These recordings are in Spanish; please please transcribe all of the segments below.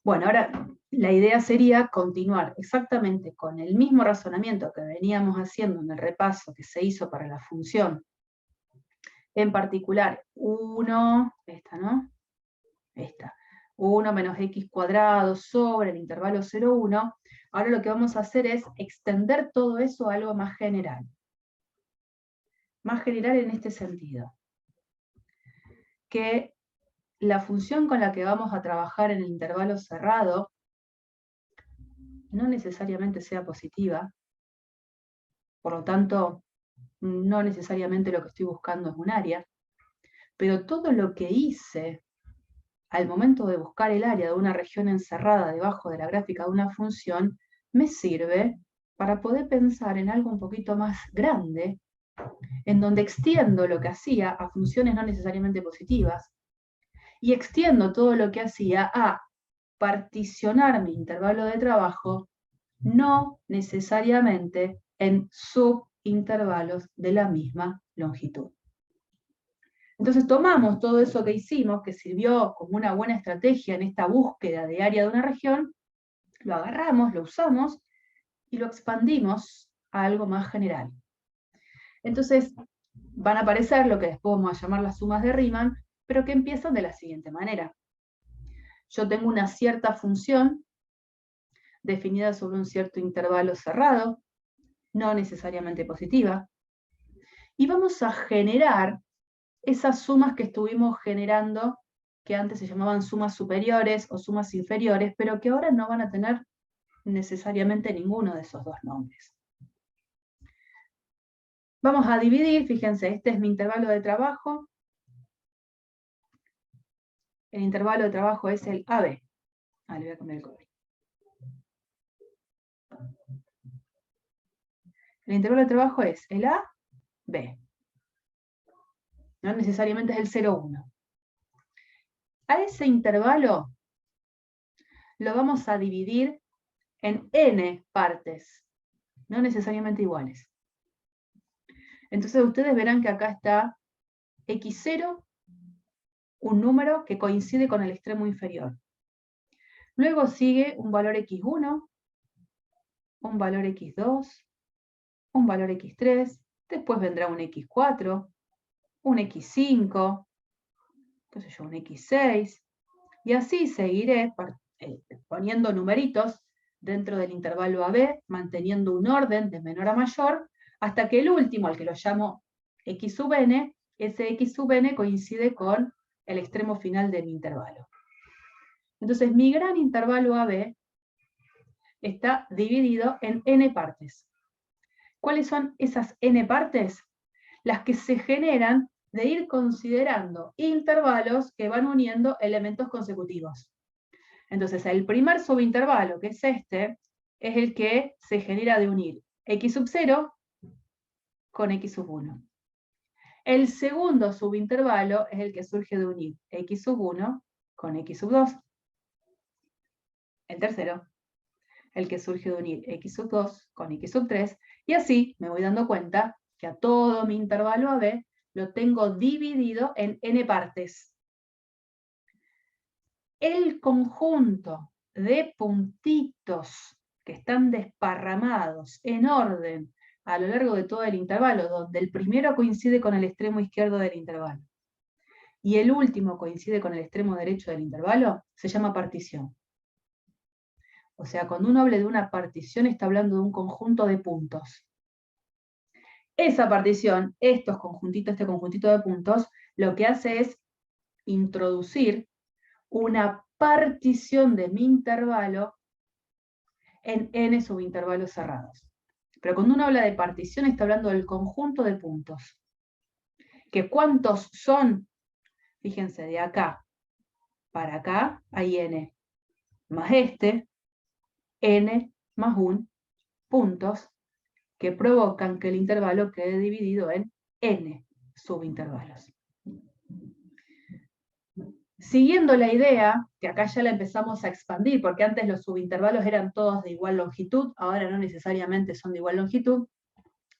Bueno, ahora la idea sería continuar exactamente con el mismo razonamiento que veníamos haciendo en el repaso que se hizo para la función, en particular 1, esta, ¿no? Esta, 1 menos x cuadrado sobre el intervalo 0, 1. Ahora lo que vamos a hacer es extender todo eso a algo más general. Más general en este sentido. Que la función con la que vamos a trabajar en el intervalo cerrado no necesariamente sea positiva, por lo tanto, no necesariamente lo que estoy buscando es un área, pero todo lo que hice al momento de buscar el área de una región encerrada debajo de la gráfica de una función, me sirve para poder pensar en algo un poquito más grande, en donde extiendo lo que hacía a funciones no necesariamente positivas, y extiendo todo lo que hacía a particionar mi intervalo de trabajo no necesariamente en subintervalos de la misma longitud. Entonces tomamos todo eso que hicimos, que sirvió como una buena estrategia en esta búsqueda de área de una región, lo agarramos, lo usamos y lo expandimos a algo más general. Entonces van a aparecer lo que después vamos a llamar las sumas de Riemann, pero que empiezan de la siguiente manera. Yo tengo una cierta función definida sobre un cierto intervalo cerrado, no necesariamente positiva, y vamos a generar esas sumas que estuvimos generando, que antes se llamaban sumas superiores o sumas inferiores, pero que ahora no van a tener necesariamente ninguno de esos dos nombres. Vamos a dividir, fíjense, este es mi intervalo de trabajo. El intervalo de trabajo es el AB. Le voy a cambiar el color. El intervalo de trabajo es el AB. No necesariamente es el 0, 1. A ese intervalo lo vamos a dividir en n partes, no necesariamente iguales. Entonces ustedes verán que acá está x0, un número que coincide con el extremo inferior. Luego sigue un valor x1, un valor x2, un valor x3, después vendrá un x4, un x5, qué sé yo, un x6, y así seguiré poniendo numeritos dentro del intervalo AB, manteniendo un orden de menor a mayor, hasta que el último, al que lo llamo x sub n, ese x sub n coincide con el extremo final de mi intervalo. Entonces, mi gran intervalo AB está dividido en n partes. ¿Cuáles son esas n partes? Las que se generan de ir considerando intervalos que van uniendo elementos consecutivos. Entonces, el primer subintervalo, que es este, es el que se genera de unir x sub 0 con x sub 1. El segundo subintervalo es el que surge de unir x sub 1 con x sub 2. El tercero, el que surge de unir x sub 2 con x sub 3, y así me voy dando cuenta que a todo mi intervalo AB lo tengo dividido en n partes. El conjunto de puntitos que están desparramados en orden a lo largo de todo el intervalo, donde el primero coincide con el extremo izquierdo del intervalo y el último coincide con el extremo derecho del intervalo, se llama partición. O sea, cuando uno habla de una partición, está hablando de un conjunto de puntos. Esa partición, este conjuntito de puntos, lo que hace es introducir una partición de mi intervalo en n subintervalos cerrados. Pero cuando uno habla de partición, está hablando del conjunto de puntos. ¿Que cuántos son? Fíjense, de acá para acá hay n más este, n más 1 puntos que provocan que el intervalo quede dividido en n subintervalos. Siguiendo la idea, que acá ya la empezamos a expandir, porque antes los subintervalos eran todos de igual longitud, ahora no necesariamente son de igual longitud.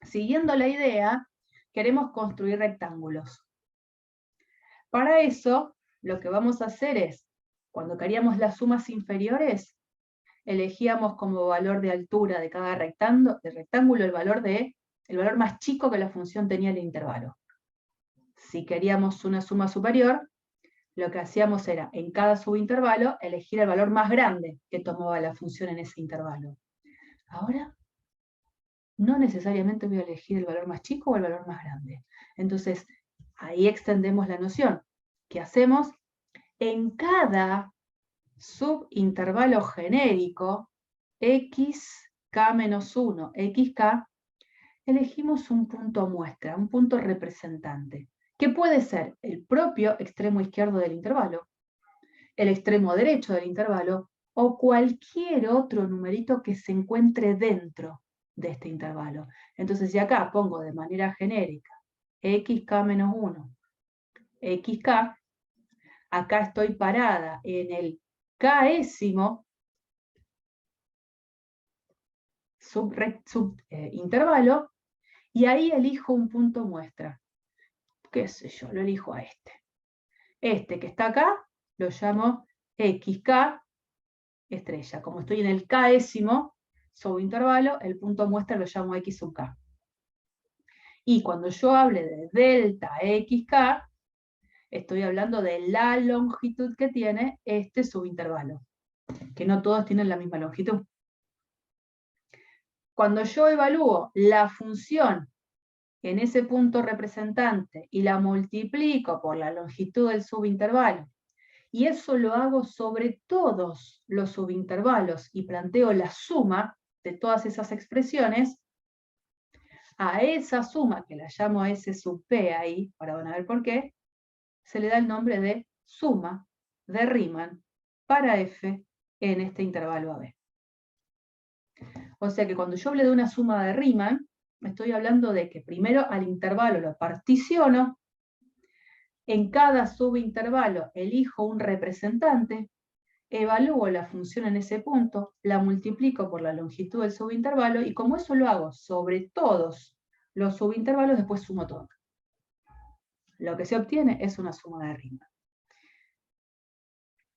Siguiendo la idea, queremos construir rectángulos. Para eso, lo que vamos a hacer es cuando queríamos las sumas inferiores, elegíamos como valor de altura de cada rectángulo el valor más chico que la función tenía el intervalo. Si queríamos una suma superior, lo que hacíamos era, en cada subintervalo, elegir el valor más grande que tomaba la función en ese intervalo. Ahora, no necesariamente voy a elegir el valor más chico o el valor más grande. Entonces, ahí extendemos la noción. ¿Qué hacemos? En cada subintervalo genérico, xk-1, xk, elegimos un punto muestra, un punto representante, que puede ser el propio extremo izquierdo del intervalo, el extremo derecho del intervalo, o cualquier otro numerito que se encuentre dentro de este intervalo. Entonces, si acá pongo de manera genérica xk-1, xk, acá estoy parada en el késimo subintervalo, y ahí elijo un punto muestra. ¿Qué sé yo? Lo elijo a este. Este que está acá, lo llamo xk estrella. Como estoy en el késimo subintervalo, el punto muestra lo llamo x sub k. Y cuando yo hable de delta xk, estoy hablando de la longitud que tiene este subintervalo, que no todos tienen la misma longitud. Cuando yo evalúo la función en ese punto representante y la multiplico por la longitud del subintervalo, y eso lo hago sobre todos los subintervalos y planteo la suma de todas esas expresiones, a esa suma, que la llamo S sub P ahí, ahora van a ver por qué, se le da el nombre de suma de Riemann para F en este intervalo AB. O sea que cuando yo hable de una suma de Riemann, me estoy hablando de que primero al intervalo lo particiono, en cada subintervalo elijo un representante, evalúo la función en ese punto, la multiplico por la longitud del subintervalo, y como eso lo hago sobre todos los subintervalos, después sumo todo. Lo que se obtiene es una suma de Riemann.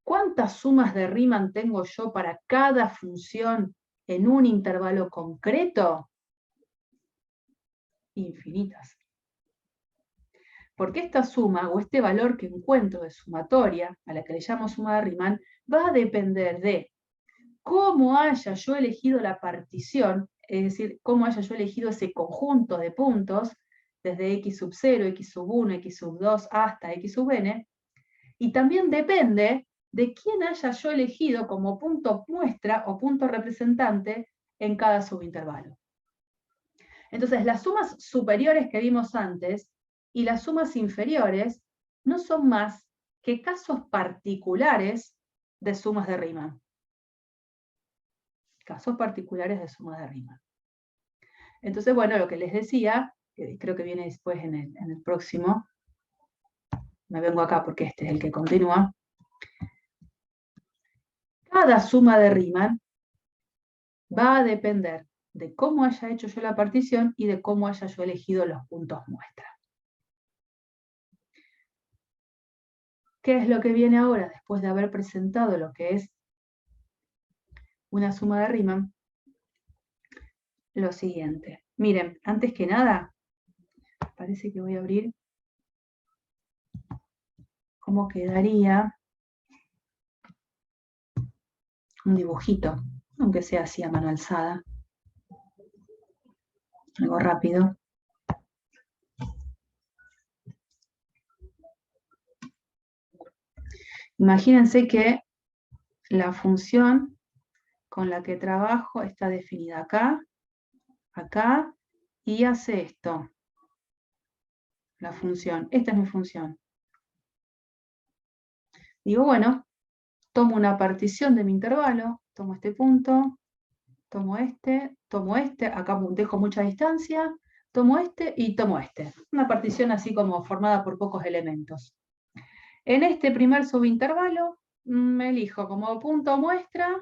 ¿Cuántas sumas de Riemann tengo yo para cada función en un intervalo concreto? Infinitas. Porque esta suma, o este valor que encuentro de sumatoria, a la que le llamo suma de Riemann, va a depender de cómo haya yo elegido la partición, es decir, cómo haya yo elegido ese conjunto de puntos, desde x sub 0, x sub 1, x sub 2 hasta x sub n, y también depende de quién haya yo elegido como punto muestra o punto representante en cada subintervalo. Entonces, las sumas superiores que vimos antes y las sumas inferiores no son más que casos particulares de sumas de Riemann. Casos particulares de sumas de Riemann. Entonces, bueno, lo que les decía, que creo que viene después en el próximo, me vengo acá porque este es el que continúa. Cada suma de Riemann va a depender de cómo haya hecho yo la partición y de cómo haya yo elegido los puntos muestra. ¿Qué es lo que viene ahora después de haber presentado lo que es una suma de Riemann? Lo siguiente. Miren, antes que nada, parece que voy a abrir cómo quedaría un dibujito, aunque sea así a mano alzada. Algo rápido. Imagínense que la función con la que trabajo está definida acá, acá, y hace esto. La función, esta es mi función. Digo, bueno, tomo una partición de mi intervalo, tomo este punto, tomo este, acá dejo mucha distancia, tomo este y tomo este. Una partición así como formada por pocos elementos. En este primer subintervalo me elijo como punto muestra,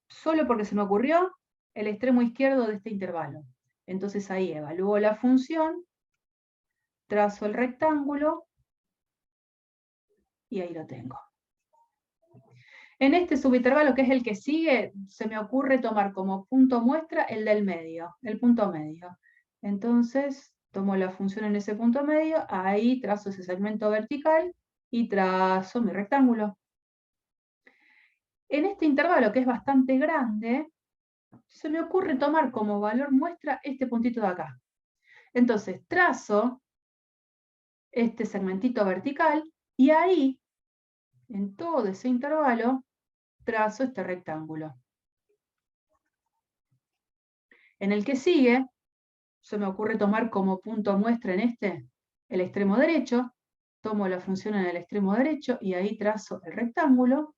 solo porque se me ocurrió, el extremo izquierdo de este intervalo. Entonces ahí evalúo la función, trazo el rectángulo y ahí lo tengo. En este subintervalo, que es el que sigue, se me ocurre tomar como punto muestra el del medio, el punto medio. Entonces, tomo la función en ese punto medio, ahí trazo ese segmento vertical y trazo mi rectángulo. En este intervalo, que es bastante grande, se me ocurre tomar como valor muestra este puntito de acá. Entonces, trazo este segmentito vertical y ahí, en todo ese intervalo, trazo este rectángulo. En el que sigue, se me ocurre tomar como punto muestra en este el extremo derecho, tomo la función en el extremo derecho y ahí trazo el rectángulo.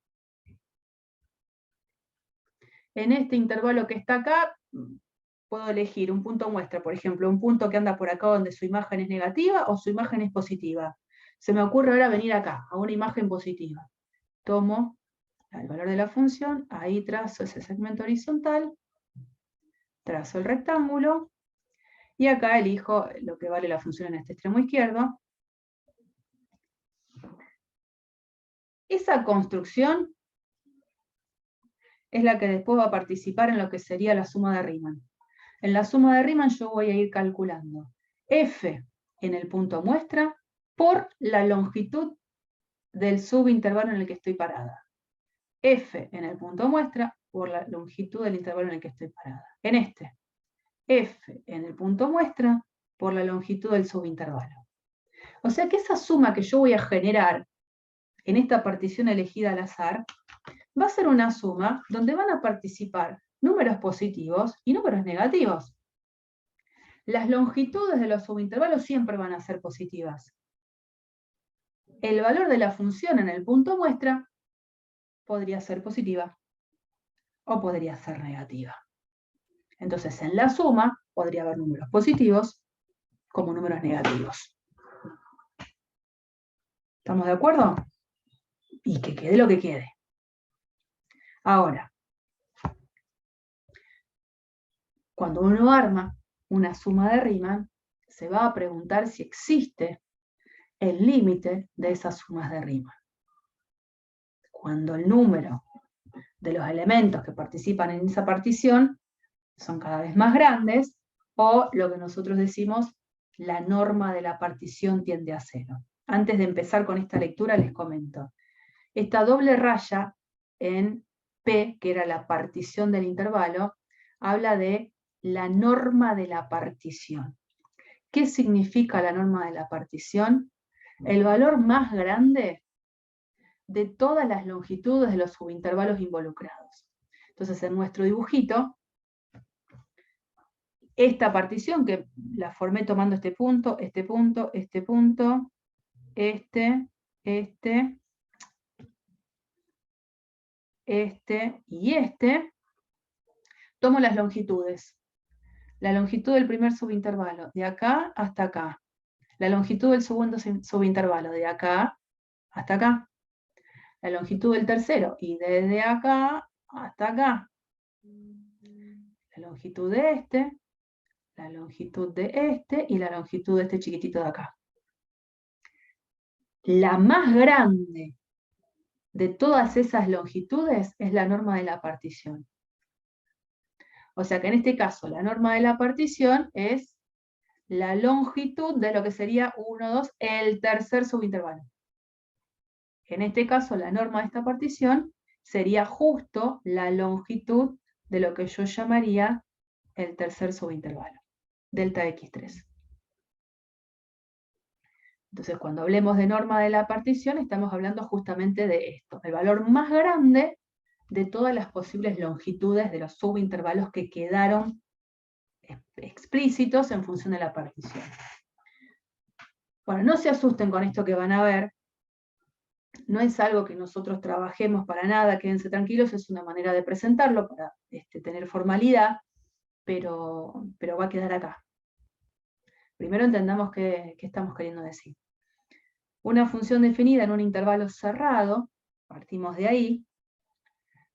En este intervalo que está acá, puedo elegir un punto muestra, por ejemplo, un punto que anda por acá donde su imagen es negativa o su imagen es positiva. Se me ocurre ahora venir acá, a una imagen positiva. Tomo el valor de la función, ahí trazo ese segmento horizontal, trazo el rectángulo, y acá elijo lo que vale la función en este extremo izquierdo. Esa construcción es la que después va a participar en lo que sería la suma de Riemann. En la suma de Riemann yo voy a ir calculando f en el punto muestra por la longitud del subintervalo en el que estoy parada. F en el punto muestra por la longitud del intervalo en el que estoy parada. En este, f en el punto muestra por la longitud del subintervalo. O sea que esa suma que yo voy a generar en esta partición elegida al azar va a ser una suma donde van a participar números positivos y números negativos. Las longitudes de los subintervalos siempre van a ser positivas. El valor de la función en el punto muestra podría ser positiva o podría ser negativa. Entonces, en la suma podría haber números positivos como números negativos. ¿Estamos de acuerdo? Y que quede lo que quede. Ahora, cuando uno arma una suma de Riemann, se va a preguntar si existe el límite de esas sumas de Riemann. Cuando el número de los elementos que participan en esa partición son cada vez más grandes, o lo que nosotros decimos, la norma de la partición tiende a cero. Antes de empezar con esta lectura les comento. Esta doble raya en P, que era la partición del intervalo, habla de la norma de la partición. ¿Qué significa la norma de la partición? El valor más grande de todas las longitudes de los subintervalos involucrados. Entonces, en nuestro dibujito, esta partición, que la formé tomando este punto, este punto, este punto, este y este, tomo las longitudes. La longitud del primer subintervalo, de acá hasta acá. La longitud del segundo subintervalo, de acá hasta acá. La longitud del tercero, y desde acá hasta acá. La longitud de este, la longitud de este y la longitud de este chiquitito de acá. La más grande de todas esas longitudes es la norma de la partición. O sea que en este caso la norma de la partición es la longitud de lo que sería 1, 2, el tercer subintervalo. En este caso la norma de esta partición sería justo la longitud de lo que yo llamaría el tercer subintervalo, delta x3. Entonces, cuando hablemos de norma de la partición, estamos hablando justamente de esto, el valor más grande de todas las posibles longitudes de los subintervalos que quedaron explícitos en función de la partición. Bueno, no se asusten con esto que van a ver, no es algo que nosotros trabajemos para nada, quédense tranquilos, es una manera de presentarlo para tener formalidad, pero va a quedar acá. Primero entendamos qué estamos queriendo decir. Una función definida en un intervalo cerrado, partimos de ahí,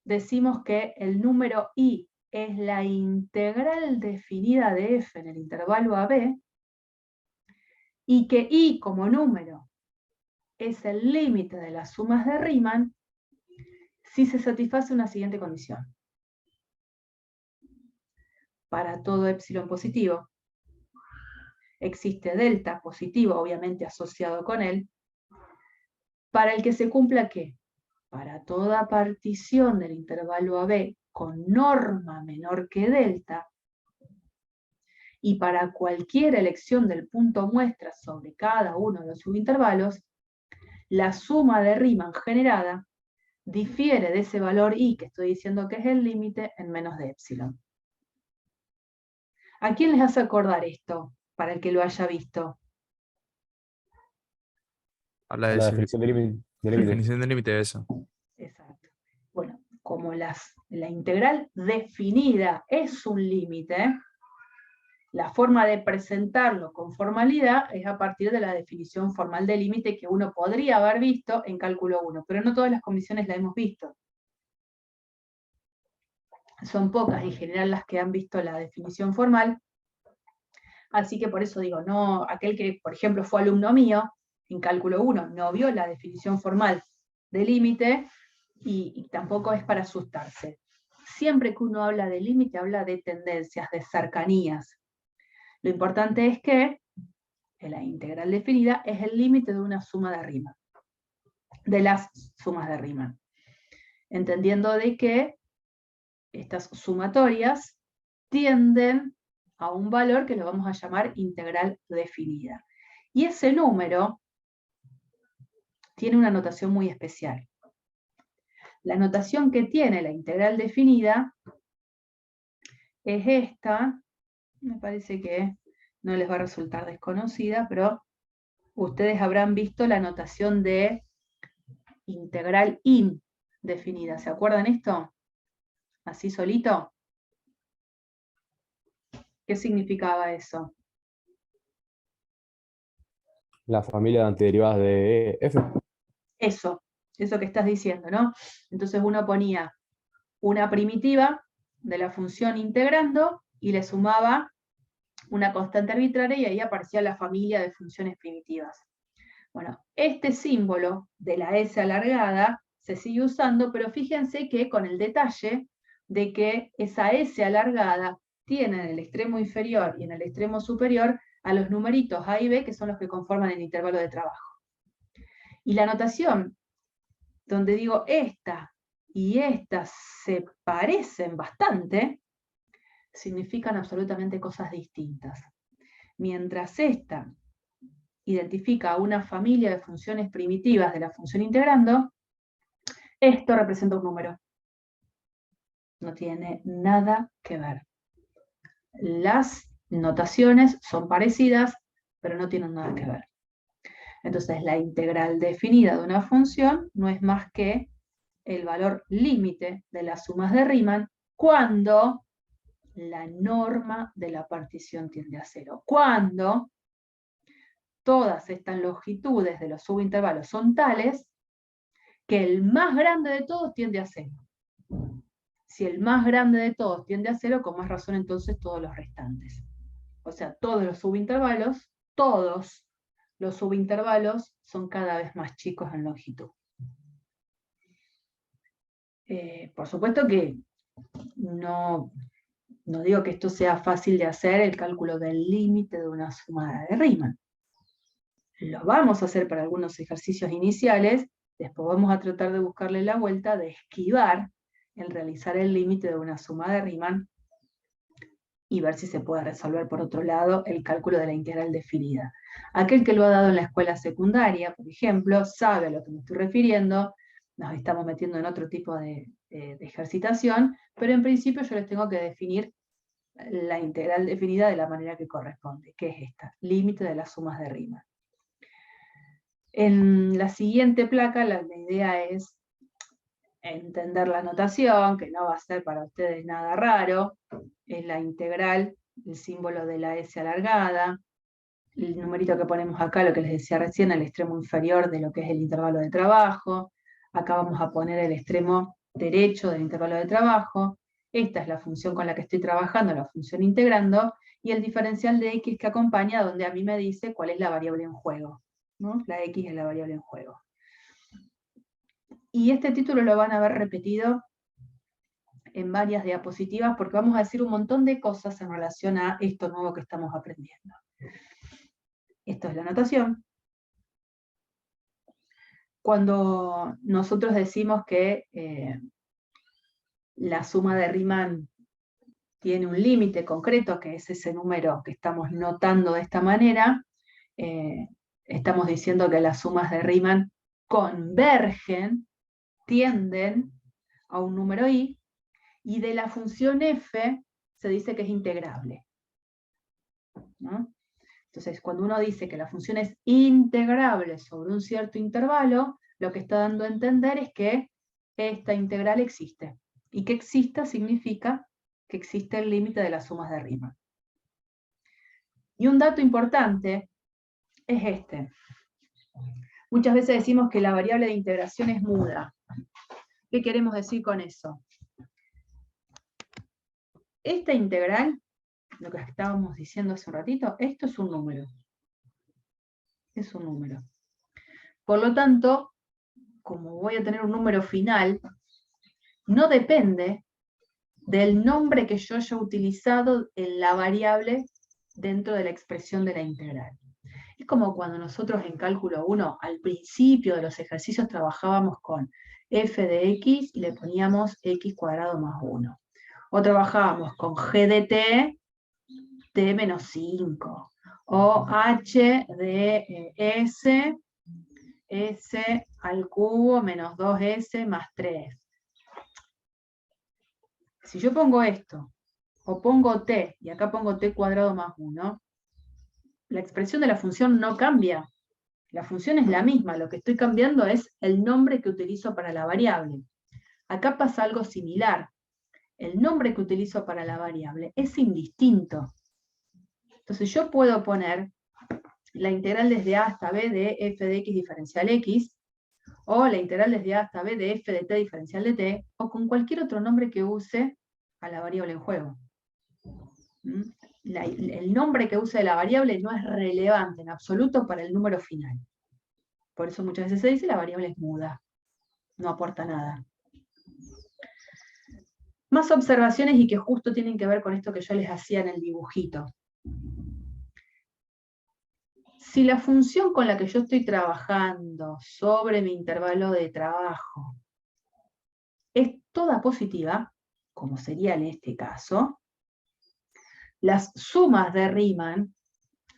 decimos que el número i es la integral definida de f en el intervalo AB, y que i como número es el límite de las sumas de Riemann, si se satisface una siguiente condición. Para todo epsilon positivo, existe delta positivo, obviamente asociado con él, para el que se cumpla ¿qué? Para toda partición del intervalo AB con norma menor que delta, y para cualquier elección del punto muestra sobre cada uno de los subintervalos, la suma de Riemann generada difiere de ese valor I, que estoy diciendo que es el límite, en menos de epsilon. ¿A quién les hace acordar esto, para el que lo haya visto? Habla A de la ese- definición de límite. definición de límite de eso. Exacto. Bueno, como la integral definida es un límite, la forma de presentarlo con formalidad es a partir de la definición formal de límite que uno podría haber visto en cálculo 1, pero no todas las condiciones la hemos visto. Son pocas en general las que han visto la definición formal, así que por eso digo, no, aquel que, por ejemplo, fue alumno mío, en cálculo 1, no vio la definición formal de límite, y tampoco es para asustarse. Siempre que uno habla de límite, habla de tendencias, de cercanías. Lo importante es que la integral definida es el límite de una suma de Riemann, de las sumas de Riemann. Entendiendo de que estas sumatorias tienden a un valor que lo vamos a llamar integral definida. Y ese número tiene una notación muy especial. La notación que tiene la integral definida es esta, me parece que no les va a resultar desconocida, pero ustedes habrán visto la notación de integral indefinida. ¿Se acuerdan esto? Así solito. ¿Qué significaba eso? La familia de antiderivadas de F. Eso que estás diciendo, ¿no? Entonces uno ponía una primitiva de la función integrando y le sumaba una constante arbitraria y ahí aparecía la familia de funciones primitivas. Bueno, este símbolo de la S alargada se sigue usando, pero fíjense que con el detalle de que esa S alargada tiene en el extremo inferior y en el extremo superior a los numeritos A y B, que son los que conforman el intervalo de trabajo. Y la notación, donde digo esta y esta se parecen bastante, significan absolutamente cosas distintas. Mientras esta identifica una familia de funciones primitivas de la función integrando, esto representa un número. No tiene nada que ver. Las notaciones son parecidas, pero no tienen nada que ver. Entonces, la integral definida de una función no es más que el valor límite de las sumas de Riemann cuando la norma de la partición tiende a cero. Cuando todas estas longitudes de los subintervalos son tales que el más grande de todos tiende a cero. Si el más grande de todos tiende a cero, con más razón entonces todos los restantes. O sea, todos los subintervalos son cada vez más chicos en longitud. Por supuesto que no digo que esto sea fácil de hacer, el cálculo del límite de una sumada de Riemann. Lo vamos a hacer para algunos ejercicios iniciales, después vamos a tratar de buscarle la vuelta, de esquivar el realizar el límite de una suma de Riemann y ver si se puede resolver por otro lado el cálculo de la integral definida. Aquel que lo ha dado en la escuela secundaria, por ejemplo, sabe a lo que me estoy refiriendo, nos estamos metiendo en otro tipo de ejercitación, pero en principio yo les tengo que definir la integral definida de la manera que corresponde, que es esta, límite de las sumas de Riemann. En la siguiente placa la idea es entender la notación, que no va a ser para ustedes nada raro, es la integral, el símbolo de la S alargada, el numerito que ponemos acá, lo que les decía recién, el extremo inferior de lo que es el intervalo de trabajo, acá vamos a poner el extremo derecho del intervalo de trabajo, esta es la función con la que estoy trabajando, la función integrando, y el diferencial de x que acompaña, donde a mí me dice cuál es la variable en juego, ¿no? La x es la variable en juego. Y este título lo van a ver repetido en varias diapositivas porque vamos a decir un montón de cosas en relación a esto nuevo que estamos aprendiendo. Esto es la notación. Cuando nosotros decimos que la suma de Riemann tiene un límite concreto, que es ese número que estamos notando de esta manera, estamos diciendo que las sumas de Riemann convergen, tienden a un número i, y de la función f se dice que es integrable, ¿no? Entonces, cuando uno dice que la función es integrable sobre un cierto intervalo, lo que está dando a entender es que esta integral existe. Y que exista significa que existe el límite de las sumas de Riemann. Y un dato importante es este. Muchas veces decimos que la variable de integración es muda. ¿Qué queremos decir con eso? Esta integral, lo que estábamos diciendo hace un ratito, esto es un número. Es un número. Por lo tanto, como voy a tener un número final, no depende del nombre que yo haya utilizado en la variable dentro de la expresión de la integral. Es como cuando nosotros en cálculo 1, al principio de los ejercicios, trabajábamos con f de x y le poníamos x cuadrado más 1. O trabajábamos con g de t menos 5. O h de s al cubo menos 2s más 3. Si yo pongo esto, o pongo t, y acá pongo t cuadrado más 1, la expresión de la función no cambia. La función es la misma, lo que estoy cambiando es el nombre que utilizo para la variable. Acá pasa algo similar. El nombre que utilizo para la variable es indistinto. Entonces yo puedo poner la integral desde a hasta b de f de x diferencial x, o la integral desde a hasta b de f de t diferencial de t, o con cualquier otro nombre que use a la variable en juego. El nombre que use de la variable no es relevante en absoluto para el número final. Por eso muchas veces se dice la variable es muda, no aporta nada. Más observaciones y que justo tienen que ver con esto que yo les hacía en el dibujito. Si la función con la que yo estoy trabajando sobre mi intervalo de trabajo es toda positiva, como sería en este caso, las sumas de Riemann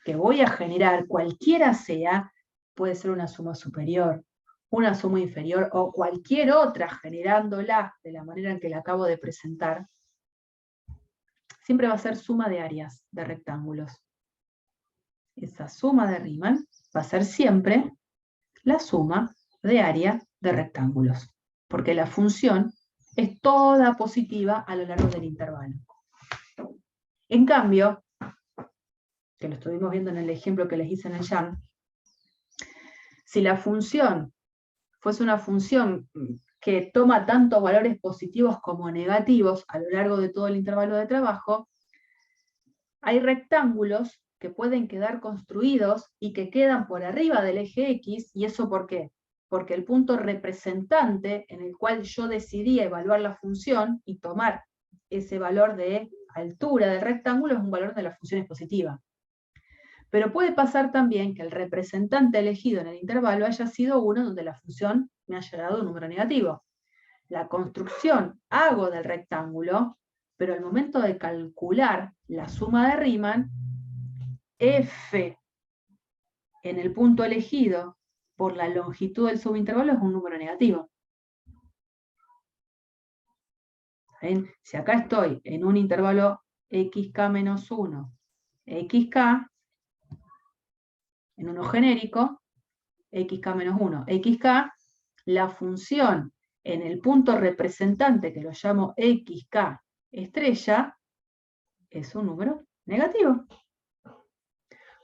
que voy a generar, cualquiera sea, puede ser una suma superior, una suma inferior o cualquier otra generándola de la manera en que la acabo de presentar, siempre va a ser suma de áreas de rectángulos. Esa suma de Riemann va a ser siempre la suma de área de rectángulos, porque la función es toda positiva a lo largo del intervalo. En cambio, que lo estuvimos viendo en el ejemplo que les hice en el YAM, si la función fuese una función que toma tanto valores positivos como negativos a lo largo de todo el intervalo de trabajo, hay rectángulos que pueden quedar construidos y que quedan por arriba del eje X, ¿y eso por qué? Porque el punto representante en el cual yo decidí evaluar la función y tomar ese valor de altura del rectángulo es un valor de la función es positiva. Pero puede pasar también que el representante elegido en el intervalo haya sido uno donde la función me haya dado un número negativo. La construcción hago del rectángulo, pero al momento de calcular la suma de Riemann, f en el punto elegido por la longitud del subintervalo es un número negativo. ¿Ven? Si acá estoy en un intervalo xk menos 1, xk, en uno genérico, xk menos 1, xk, la función en el punto representante, que lo llamo xk estrella, es un número negativo.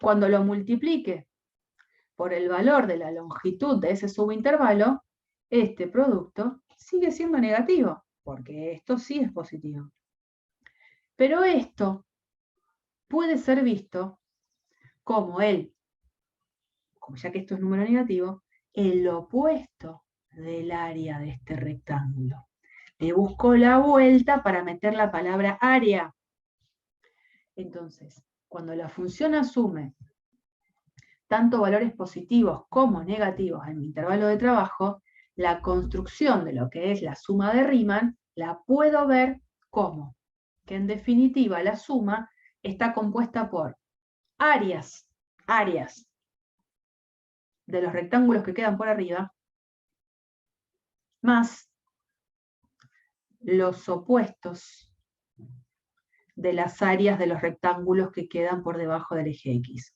Cuando lo multiplique por el valor de la longitud de ese subintervalo, este producto sigue siendo negativo, porque esto sí es positivo. Pero esto puede ser visto como ya que esto es número negativo, el opuesto del área de este rectángulo. Le busco la vuelta para meter la palabra área. Entonces, cuando la función asume tanto valores positivos como negativos en mi intervalo de trabajo, la construcción de lo que es la suma de Riemann la puedo ver como que en definitiva la suma está compuesta por áreas de los rectángulos que quedan por arriba, más los opuestos de las áreas de los rectángulos que quedan por debajo del eje X.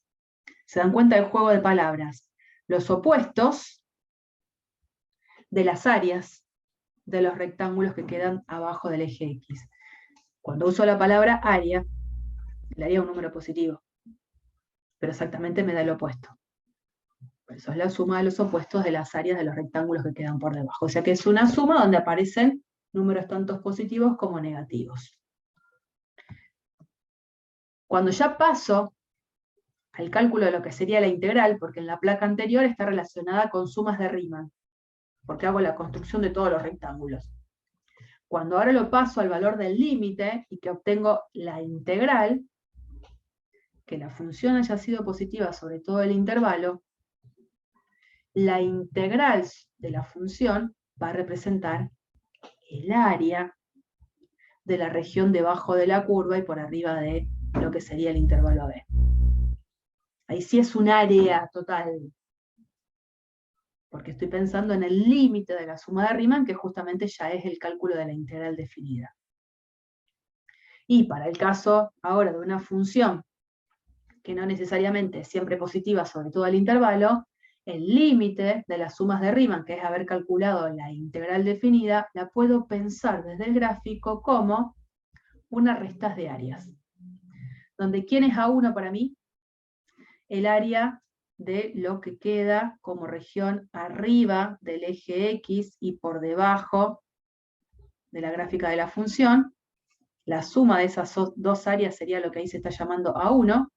¿Se dan cuenta del juego de palabras? Los opuestos de las áreas de los rectángulos que quedan abajo del eje X. Cuando uso la palabra área, le haría un número positivo, pero exactamente me da el opuesto. Por eso es la suma de los opuestos de las áreas de los rectángulos que quedan por debajo. O sea que es una suma donde aparecen números tanto positivos como negativos. Cuando ya paso al cálculo de lo que sería la integral, porque en la placa anterior está relacionada con sumas de Riemann, porque hago la construcción de todos los rectángulos. Cuando ahora lo paso al valor del límite y que obtengo la integral, que la función haya sido positiva sobre todo el intervalo, la integral de la función va a representar el área de la región debajo de la curva y por arriba de lo que sería el intervalo AB. Ahí sí es un área total, porque estoy pensando en el límite de la suma de Riemann, que justamente ya es el cálculo de la integral definida. Y para el caso ahora de una función que no necesariamente es siempre positiva sobre todo el intervalo, el límite de las sumas de Riemann, que es haber calculado la integral definida, la puedo pensar desde el gráfico como unas restas de áreas. Donde ¿quién es A1 para mí? El área de lo que queda como región arriba del eje X y por debajo de la gráfica de la función. La suma de esas dos áreas sería lo que ahí se está llamando A1.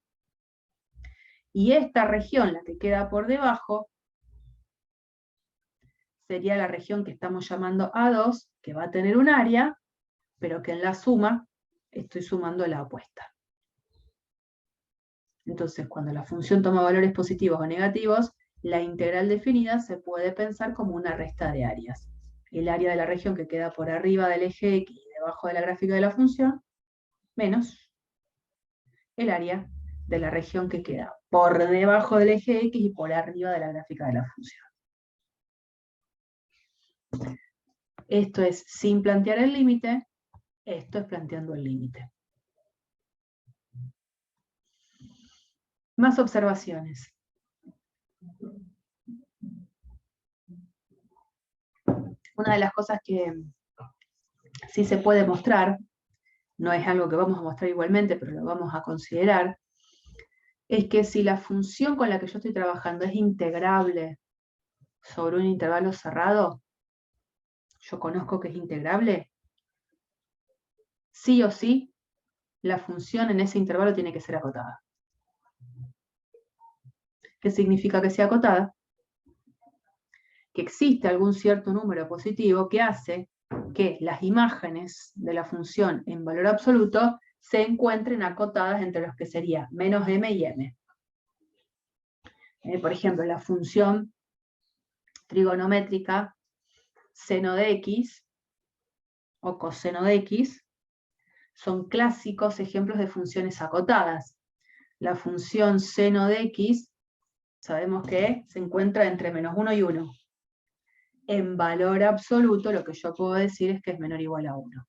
Y esta región, la que queda por debajo, sería la región que estamos llamando A2, que va a tener un área, pero que en la suma estoy sumando la opuesta. Entonces, cuando la función toma valores positivos o negativos, la integral definida se puede pensar como una resta de áreas. El área de la región que queda por arriba del eje X y debajo de la gráfica de la función, menos el área de la región que queda por debajo del eje X y por arriba de la gráfica de la función. Esto es sin plantear el límite, esto es planteando el límite. Más observaciones. Una de las cosas que sí se puede mostrar, no es algo que vamos a mostrar igualmente, pero lo vamos a considerar, es que si la función con la que yo estoy trabajando es integrable sobre un intervalo cerrado, yo conozco que es integrable, sí o sí, la función en ese intervalo tiene que ser acotada. ¿Qué significa que sea acotada? Que existe algún cierto número positivo que hace que las imágenes de la función en valor absoluto se encuentren acotadas entre los que sería menos m y m. Por ejemplo, la función trigonométrica seno de x o coseno de x son clásicos ejemplos de funciones acotadas. La función seno de x sabemos que se encuentra entre menos 1 y 1. En valor absoluto lo que yo puedo decir es que es menor o igual a 1.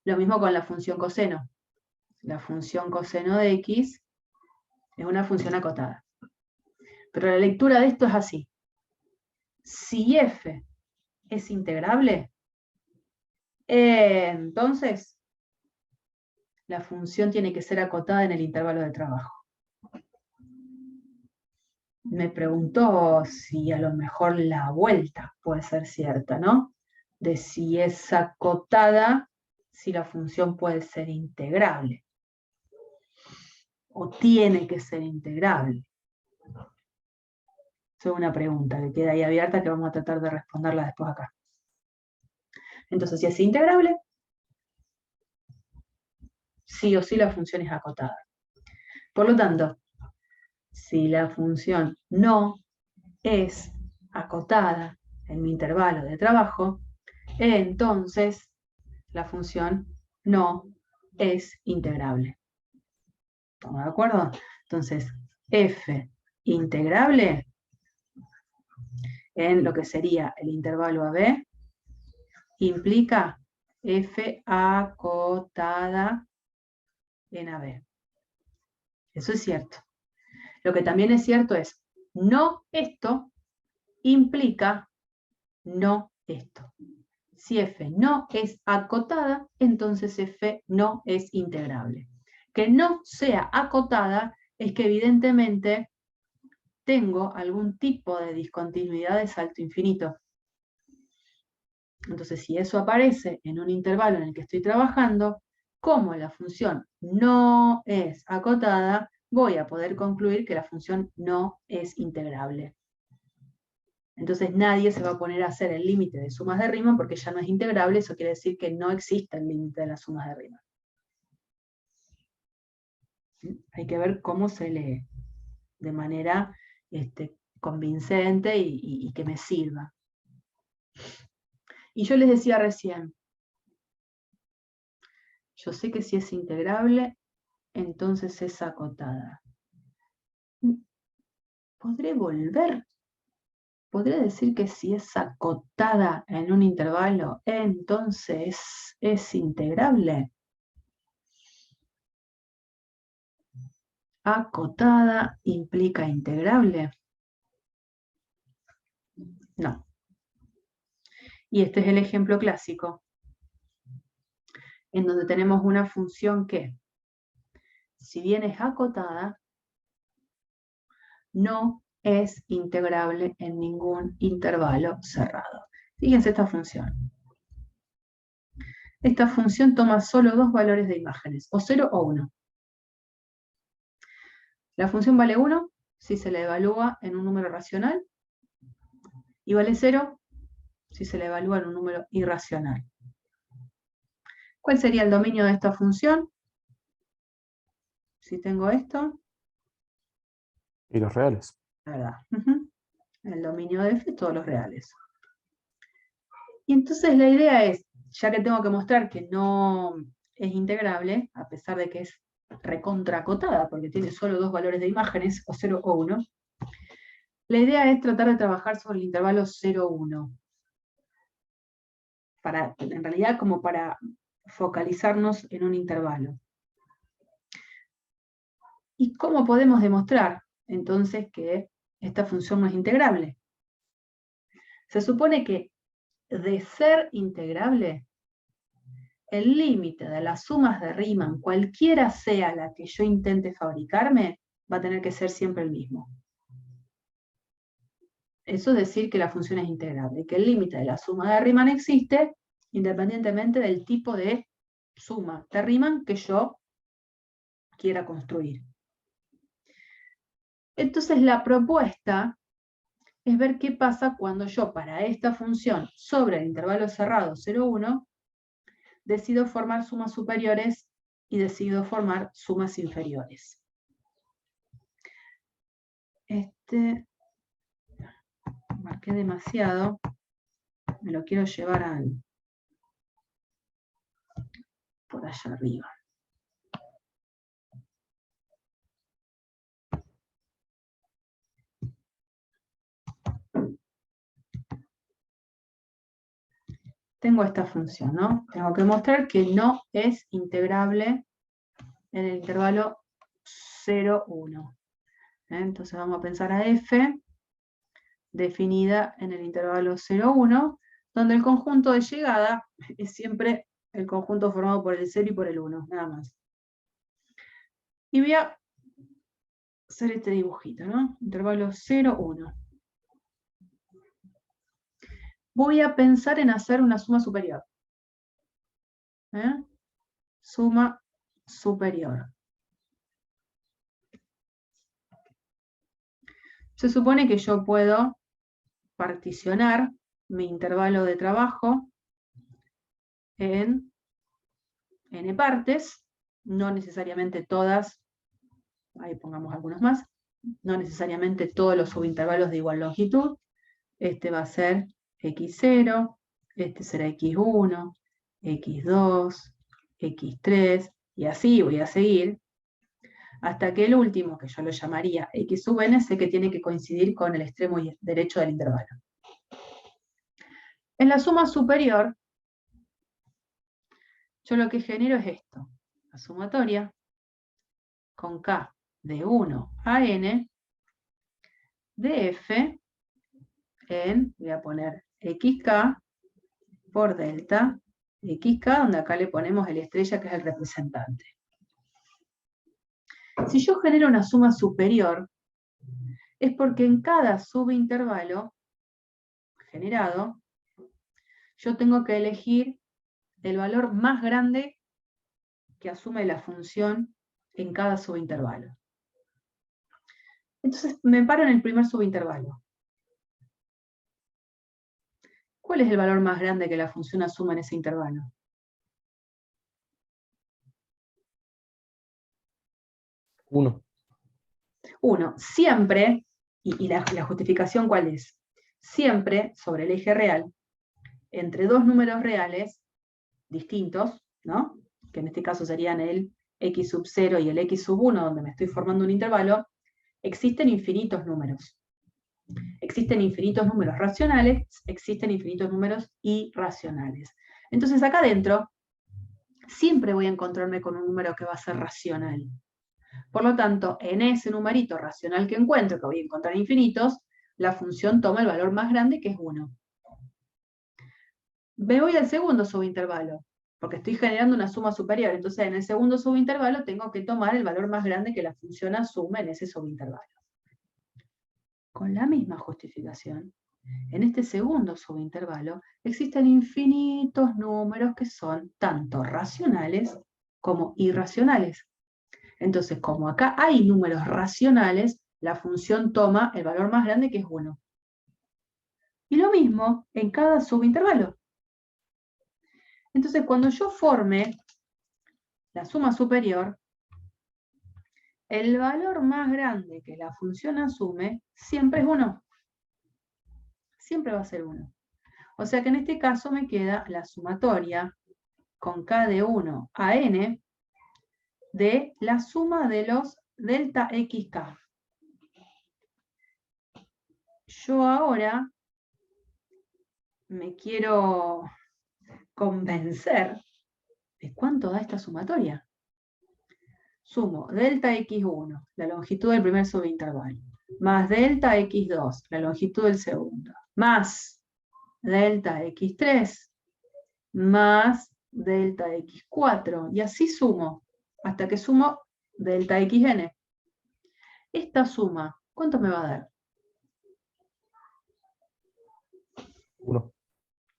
Lo mismo con la función coseno. La función coseno de x es una función acotada. Pero la lectura de esto es así. Si f es integrable, entonces la función tiene que ser acotada en el intervalo de trabajo. Me preguntó si a lo mejor la vuelta puede ser cierta, ¿no? De si es acotada, si la función puede ser integrable. O tiene que ser integrable. Solo una pregunta que queda ahí abierta que vamos a tratar de responderla después acá. Entonces, si es integrable, sí o sí la función es acotada. Por lo tanto, si la función no es acotada en mi intervalo de trabajo, entonces la función no es integrable. ¿Estamos de acuerdo? Entonces, f integrable en lo que sería el intervalo AB implica f acotada en AB. Eso es cierto. Lo que también es cierto es, no esto implica no esto. Si f no es acotada, entonces f no es integrable. Que no sea acotada es que evidentemente tengo algún tipo de discontinuidad de salto infinito. Entonces, si eso aparece en un intervalo en el que estoy trabajando, como la función no es acotada, voy a poder concluir que la función no es integrable. Entonces nadie se va a poner a hacer el límite de sumas de Riemann porque ya no es integrable, eso quiere decir que no existe el límite de las sumas de Riemann. Hay que ver cómo se lee de manera convincente y que me sirva. Y yo les decía recién, yo sé que si es integrable, entonces es acotada. ¿Podré volver? ¿Podré decir que si es acotada en un intervalo, entonces es integrable? ¿Acotada implica integrable? No. Y este es el ejemplo clásico, en donde tenemos una función que, si bien es acotada, no es integrable en ningún intervalo cerrado. Fíjense esta función. Esta función toma solo dos valores de imágenes, o 0 o 1. La función vale 1 si se la evalúa en un número racional, y vale 0 si se la evalúa en un número irracional. ¿Cuál sería el dominio de esta función? Si tengo esto. Y los reales. La verdad. El dominio de f, todos los reales. Y entonces la idea es, ya que tengo que mostrar que no es integrable, a pesar de que es recontracotada, porque tiene solo dos valores de imágenes, o 0 o 1, la idea es tratar de trabajar sobre el intervalo 0, 1. En realidad como para focalizarnos en un intervalo. ¿Y cómo podemos demostrar entonces que esta función no es integrable? Se supone que de ser integrable, el límite de las sumas de Riemann, cualquiera sea la que yo intente fabricarme, va a tener que ser siempre el mismo. Eso es decir que la función es integrable, que el límite de la suma de Riemann existe independientemente del tipo de suma de Riemann que yo quiera construir. Entonces la propuesta es ver qué pasa cuando yo para esta función sobre el intervalo cerrado 0, 1 decido formar sumas superiores y decido formar sumas inferiores. Marqué demasiado, me lo quiero llevar por allá arriba. Tengo esta función, ¿no? Tengo que mostrar que no es integrable en el intervalo 0, 1. Entonces vamos a pensar a f definida en el intervalo 0, 1, donde el conjunto de llegada es siempre el conjunto formado por el 0 y por el 1, nada más. Y voy a hacer este dibujito, ¿no? Intervalo 0, 1. Voy a pensar en hacer una suma superior. Suma superior. Se supone que yo puedo particionar mi intervalo de trabajo en n partes, no necesariamente todas, ahí pongamos algunos más, no necesariamente todos los subintervalos de igual longitud. Este va a ser x0, este será x1, x2, x3, y así voy a seguir, hasta que el último, que yo lo llamaría x sub n, sé que tiene que coincidir con el extremo derecho del intervalo. En la suma superior, yo lo que genero es esto, la sumatoria con k de 1 a n de f en, voy a poner xk por delta xk, donde acá le ponemos el estrella que es el representante. Si yo genero una suma superior, es porque en cada subintervalo generado, yo tengo que elegir el valor más grande que asume la función en cada subintervalo. Entonces me paro en el primer subintervalo. ¿Cuál es el valor más grande que la función asuma en ese intervalo? 1. 1. Siempre, y la justificación ¿cuál es? Siempre sobre el eje real, entre dos números reales distintos, ¿no? Que en este caso serían el x sub 0 y el x sub 1, donde me estoy formando un intervalo, existen infinitos números. Existen infinitos números racionales, existen infinitos números irracionales. Entonces acá adentro siempre voy a encontrarme con un número que va a ser racional. Por lo tanto, en ese numerito racional que encuentro, que voy a encontrar infinitos, la función toma el valor más grande, que es 1. Me voy al segundo subintervalo, porque estoy generando una suma superior. Entonces, en el segundo subintervalo tengo que tomar el valor más grande que la función asume en ese subintervalo. Con la misma justificación, en este segundo subintervalo existen infinitos números que son tanto racionales como irracionales. Entonces, como acá hay números racionales, la función toma el valor más grande, que es 1. Y lo mismo en cada subintervalo. Entonces, cuando yo forme la suma superior, el valor más grande que la función asume siempre es 1. Siempre va a ser 1. O sea que en este caso me queda la sumatoria con k de 1 a n de la suma de los delta xk. Yo ahora me quiero convencer de cuánto da esta sumatoria. Sumo delta x1, la longitud del primer subintervalo, más delta x2, la longitud del segundo, más delta x3, más delta x4, y así sumo, hasta que sumo delta xn. Esta suma, ¿cuánto me va a dar? 1.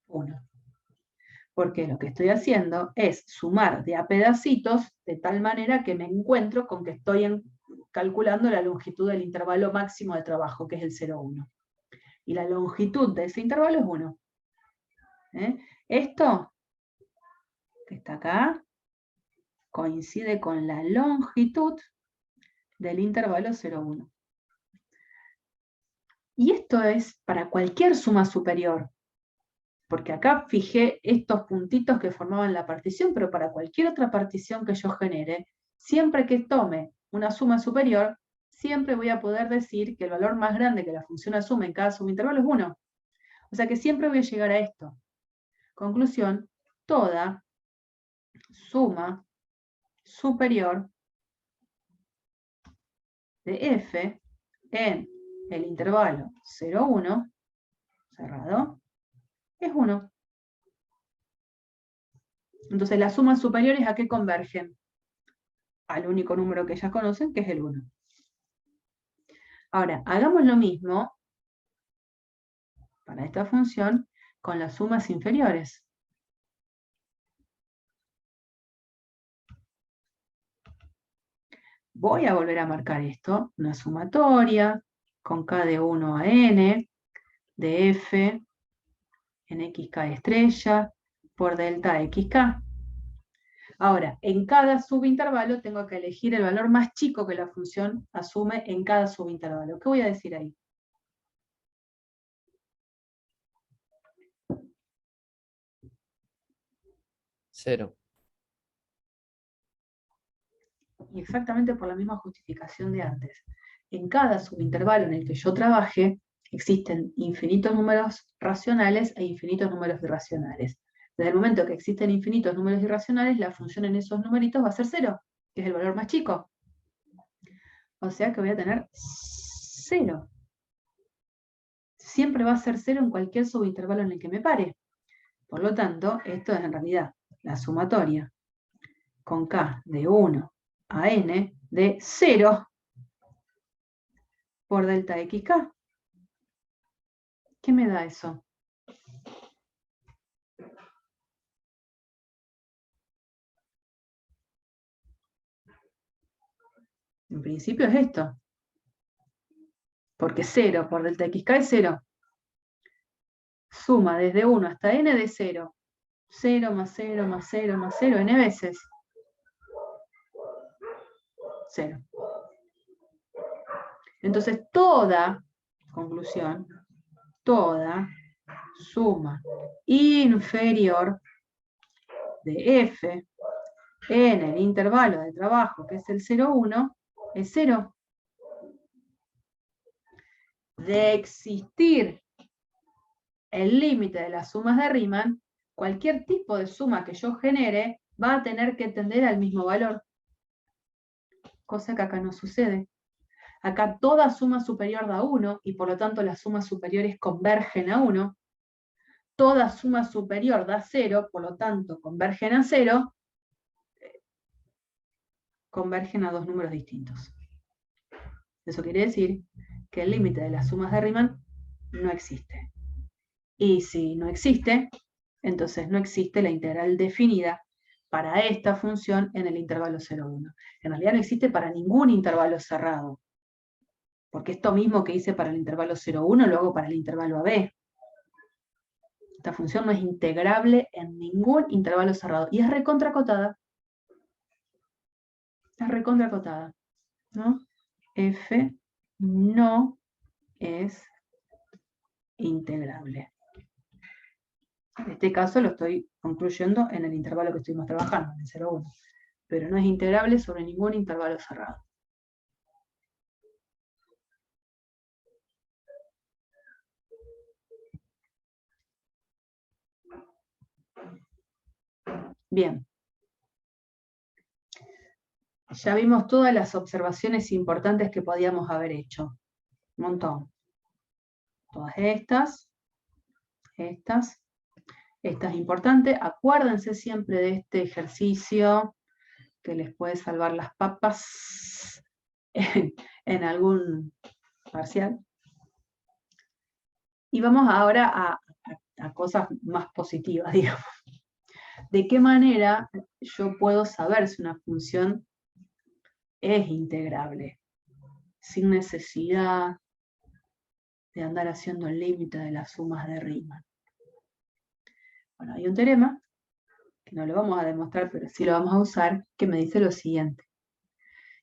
1. Porque lo que estoy haciendo es sumar de a pedacitos de tal manera que me encuentro con que estoy calculando la longitud del intervalo máximo de trabajo, que es el 0,1. Y la longitud de ese intervalo es 1. Esto, que está acá, coincide con la longitud del intervalo 0,1. Y esto es para cualquier suma superior, porque acá fijé estos puntitos que formaban la partición, pero para cualquier otra partición que yo genere, siempre que tome una suma superior, siempre voy a poder decir que el valor más grande que la función asume en cada subintervalo es 1. O sea que siempre voy a llegar a esto. Conclusión, toda suma superior de f en el intervalo 0,1, cerrado, es 1. Entonces las sumas superiores, ¿a qué convergen? Al único número que ya conocen, que es el 1. Ahora, hagamos lo mismo para esta función con las sumas inferiores. Voy a volver a marcar esto, una sumatoria con k de 1 a n, de f en xk estrella, por delta xk. Ahora, en cada subintervalo tengo que elegir el valor más chico que la función asume en cada subintervalo. ¿Qué voy a decir ahí? Cero. Y exactamente por la misma justificación de antes. En cada subintervalo en el que yo trabaje, existen infinitos números racionales e infinitos números irracionales. Desde el momento que existen infinitos números irracionales, la función en esos numeritos va a ser 0, que es el valor más chico. O sea que voy a tener 0. Siempre va a ser 0 en cualquier subintervalo en el que me pare. Por lo tanto, esto es en realidad la sumatoria con k de 1 a n de 0 por delta xk. ¿Qué me da eso? En principio es esto. Porque 0 por delta xk es 0. Suma desde 1 hasta n de 0. 0 más 0 más 0 más 0, n veces. 0. Entonces toda, conclusión, toda suma inferior de f en el intervalo de trabajo, que es el 0,1, es 0. De existir el límite de las sumas de Riemann, cualquier tipo de suma que yo genere va a tener que tender al mismo valor. Cosa que acá no sucede. Acá toda suma superior da 1, y por lo tanto las sumas superiores convergen a 1. Toda suma superior da 0, por lo tanto convergen a 0. Convergen a dos números distintos. Eso quiere decir que el límite de las sumas de Riemann no existe. Y si no existe, entonces no existe la integral definida para esta función en el intervalo 0,1. En realidad no existe para ningún intervalo cerrado. Porque esto mismo que hice para el intervalo 0,1 lo hago para el intervalo AB. Esta función no es integrable en ningún intervalo cerrado. Y es recontracotada. Es recontracotada, ¿no? F no es integrable. En este caso lo estoy concluyendo en el intervalo que estuvimos trabajando, en el 0,1. Pero no es integrable sobre ningún intervalo cerrado. Bien. Ya vimos todas las observaciones importantes que podíamos haber hecho. Un montón. Todas estas. Esta es importante. Acuérdense siempre de este ejercicio que les puede salvar las papas en algún parcial. Y vamos ahora a cosas más positivas, digamos. ¿De qué manera yo puedo saber si una función es integrable? Sin necesidad de andar haciendo el límite de las sumas de Riemann. Bueno, hay un teorema, que no lo vamos a demostrar, pero sí lo vamos a usar, que me dice lo siguiente.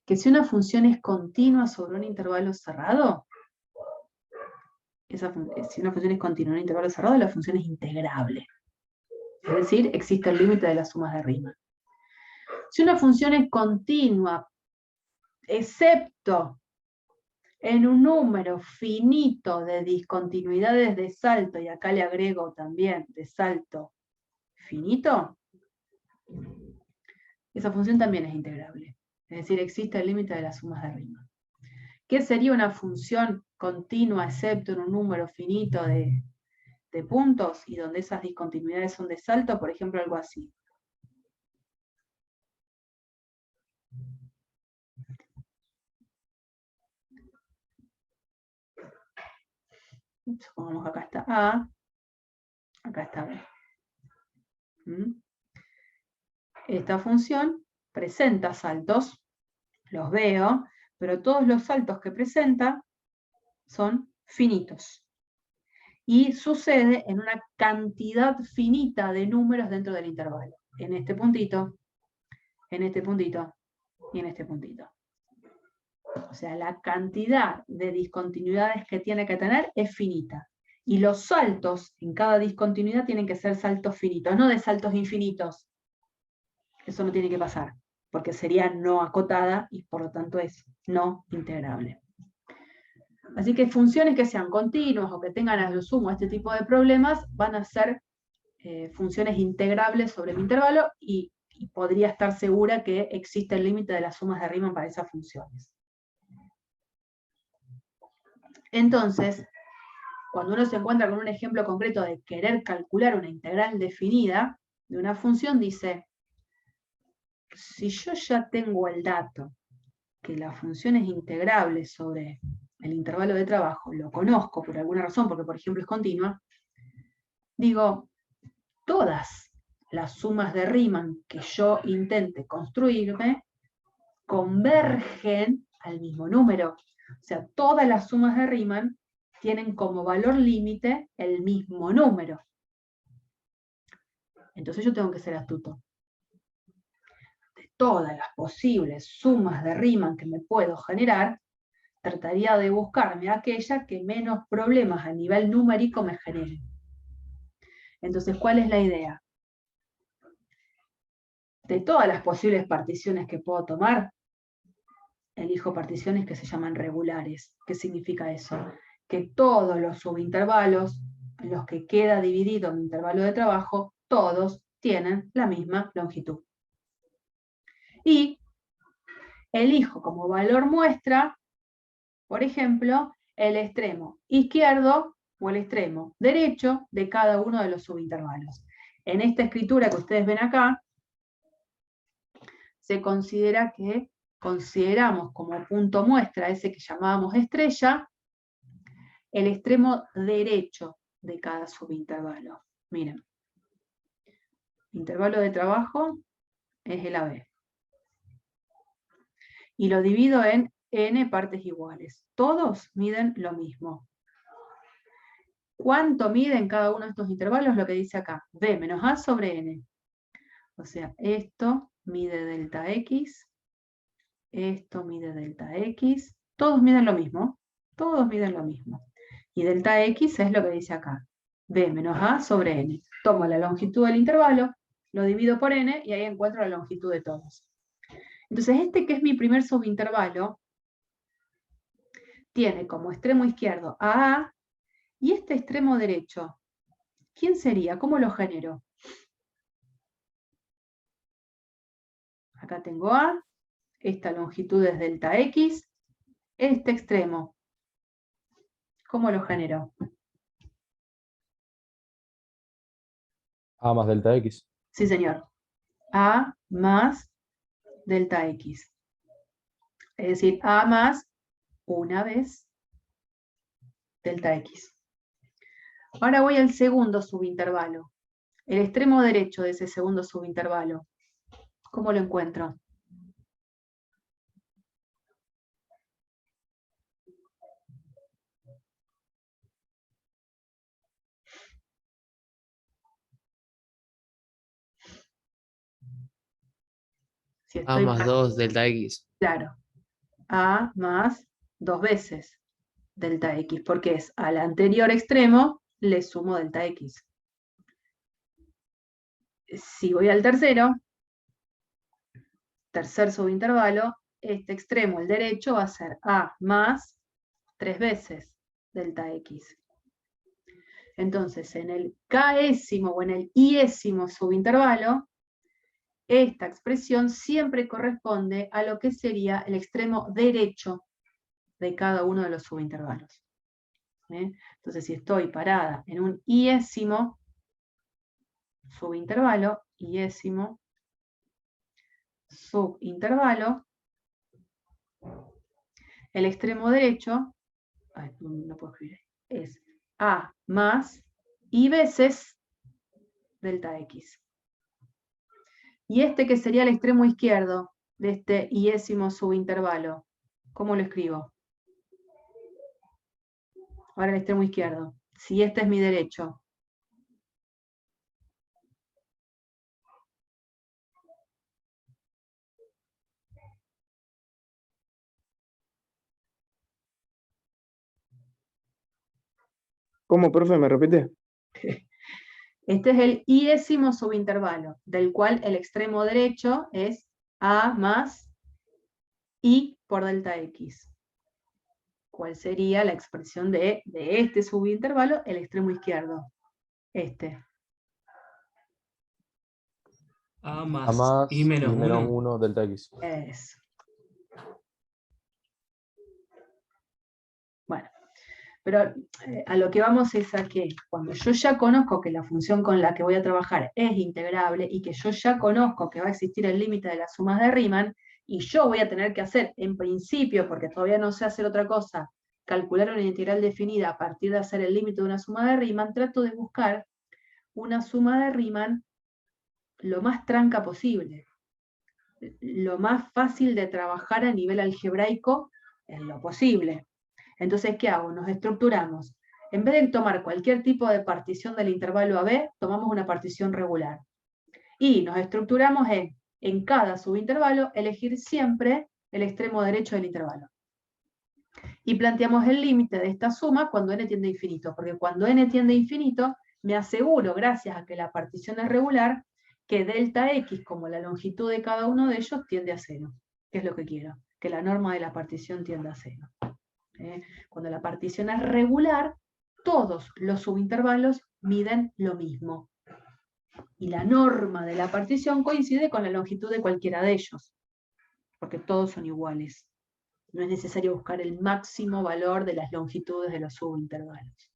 Que si una función es continua sobre un intervalo cerrado, si una función es continua en un intervalo cerrado, la función es integrable. Es decir, existe el límite de las sumas de Riemann. Si una función es continua, excepto en un número finito de discontinuidades de salto, y acá le agrego también de salto finito, esa función también es integrable. Es decir, existe el límite de las sumas de Riemann. ¿Qué sería una función continua excepto en un número finito de puntos y donde esas discontinuidades son de salto? Por ejemplo, algo así. Supongamos que acá está A, acá está B. Esta función presenta saltos, los veo, pero todos los saltos que presenta son finitos. Y sucede en una cantidad finita de números dentro del intervalo. En este puntito, en este puntito y en este puntito. O sea, la cantidad de discontinuidades que tiene que tener es finita. Y los saltos en cada discontinuidad tienen que ser saltos finitos, no de saltos infinitos. Eso no tiene que pasar, porque sería no acotada y por lo tanto es no integrable. Así que funciones que sean continuas o que tengan a lo sumo este tipo de problemas van a ser funciones integrables sobre el intervalo y podría estar segura que existe el límite de las sumas de Riemann para esas funciones. Entonces, cuando uno se encuentra con un ejemplo concreto de querer calcular una integral definida de una función, dice, si yo ya tengo el dato que la función es integrable sobre el intervalo de trabajo, lo conozco por alguna razón, porque por ejemplo es continua, digo, todas las sumas de Riemann que yo intente construirme convergen al mismo número. O sea, todas las sumas de Riemann tienen como valor límite el mismo número. Entonces yo tengo que ser astuto. De todas las posibles sumas de Riemann que me puedo generar, trataría de buscarme aquella que menos problemas a nivel numérico me genere. Entonces, ¿cuál es la idea? De todas las posibles particiones que puedo tomar, elijo particiones que se llaman regulares. ¿Qué significa eso? Que todos los subintervalos en los que queda dividido mi intervalo de trabajo, todos tienen la misma longitud. Y elijo como valor muestra, por ejemplo, el extremo izquierdo o el extremo derecho de cada uno de los subintervalos. En esta escritura que ustedes ven acá, se considera que consideramos como punto muestra ese que llamábamos estrella, el extremo derecho de cada subintervalo. Miren, intervalo de trabajo es el AB. Y lo divido en n partes iguales. Todos miden lo mismo. ¿Cuánto miden cada uno de estos intervalos? Lo que dice acá, b menos a sobre n. O sea, esto mide delta x, esto mide delta x, todos miden lo mismo, todos miden lo mismo. Y delta x es lo que dice acá, b menos a sobre n. Tomo la longitud del intervalo, lo divido por n y ahí encuentro la longitud de todos. Entonces este que es mi primer subintervalo, tiene como extremo izquierdo a A, y este extremo derecho, ¿quién sería? ¿Cómo lo genero? Acá tengo A, esta longitud es delta X, este extremo, ¿cómo lo genero? A más delta X. Sí, señor. A más delta X. Es decir, A más una vez delta X. Ahora voy al segundo subintervalo. El extremo derecho de ese segundo subintervalo. ¿Cómo lo encuentro? Si A estoy más 2 delta X. claro. A más 2 veces delta X, porque es al anterior extremo le sumo delta X. Si voy al tercero, tercer subintervalo, este extremo, el derecho, va a ser A más 3 veces delta X. Entonces, en el késimo o en el iésimo subintervalo, esta expresión siempre corresponde a lo que sería el extremo derecho de cada uno de los subintervalos. Entonces, si estoy parada en un iésimo subintervalo, iésimo subintervalo, el extremo derecho, no puedo escribir, es A más I veces delta X. Y este que sería el extremo izquierdo de este iésimo subintervalo, ¿cómo lo escribo? Ahora el extremo izquierdo. Si este es mi derecho. ¿Cómo, profe? ¿Me repite? Este es el iésimo subintervalo, del cual el extremo derecho es A más I por delta X. ¿Cuál sería la expresión de este subintervalo? El extremo izquierdo. Este. A A más más I y menos menos 1. 1 delta X. Eso. Bueno, pero a lo que vamos es a que cuando yo ya conozco que la función con la que voy a trabajar es integrable y que yo ya conozco que va a existir el límite de las sumas de Riemann, y yo voy a tener que hacer, en principio, porque todavía no sé hacer otra cosa, calcular una integral definida a partir de hacer el límite de una suma de Riemann, trato de buscar una suma de Riemann lo más tranca posible, lo más fácil de trabajar a nivel algebraico en lo posible. Entonces, ¿qué hago? Nos estructuramos. En vez de tomar cualquier tipo de partición del intervalo AB, tomamos una partición regular. Y nos estructuramos en cada subintervalo, elegir siempre el extremo derecho del intervalo. Y planteamos el límite de esta suma cuando n tiende a infinito, porque cuando n tiende a infinito, me aseguro, gracias a que la partición es regular, que delta x, como la longitud de cada uno de ellos, tiende a 0, que es lo que quiero, que la norma de la partición tienda a 0. Cuando la partición es regular, todos los subintervalos miden lo mismo. Y la norma de la partición coincide con la longitud de cualquiera de ellos, porque todos son iguales. No es necesario buscar el máximo valor de las longitudes de los subintervalos,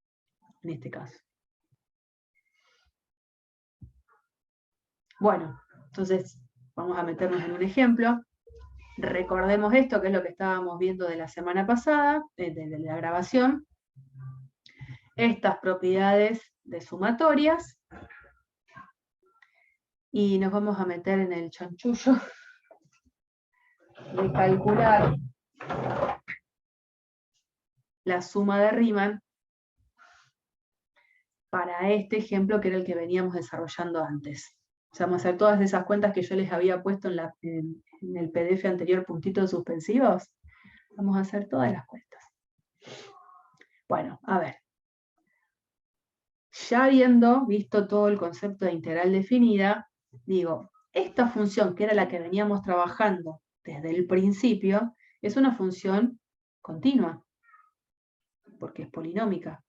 en este caso. Bueno, entonces vamos a meternos en un ejemplo. Recordemos esto, que es lo que estábamos viendo de la semana pasada, de la grabación. Estas propiedades de sumatorias. Y nos vamos a meter en el chanchullo de calcular la suma de Riemann para este ejemplo que era el que veníamos desarrollando antes. O sea, vamos a hacer todas esas cuentas que yo les había puesto en el PDF anterior, puntitos suspensivos. Vamos a hacer todas las cuentas. Bueno, a ver. Ya habiendo visto todo el concepto de integral definida, digo, esta función que era la que veníamos trabajando desde el principio, es una función continua, porque es polinómica.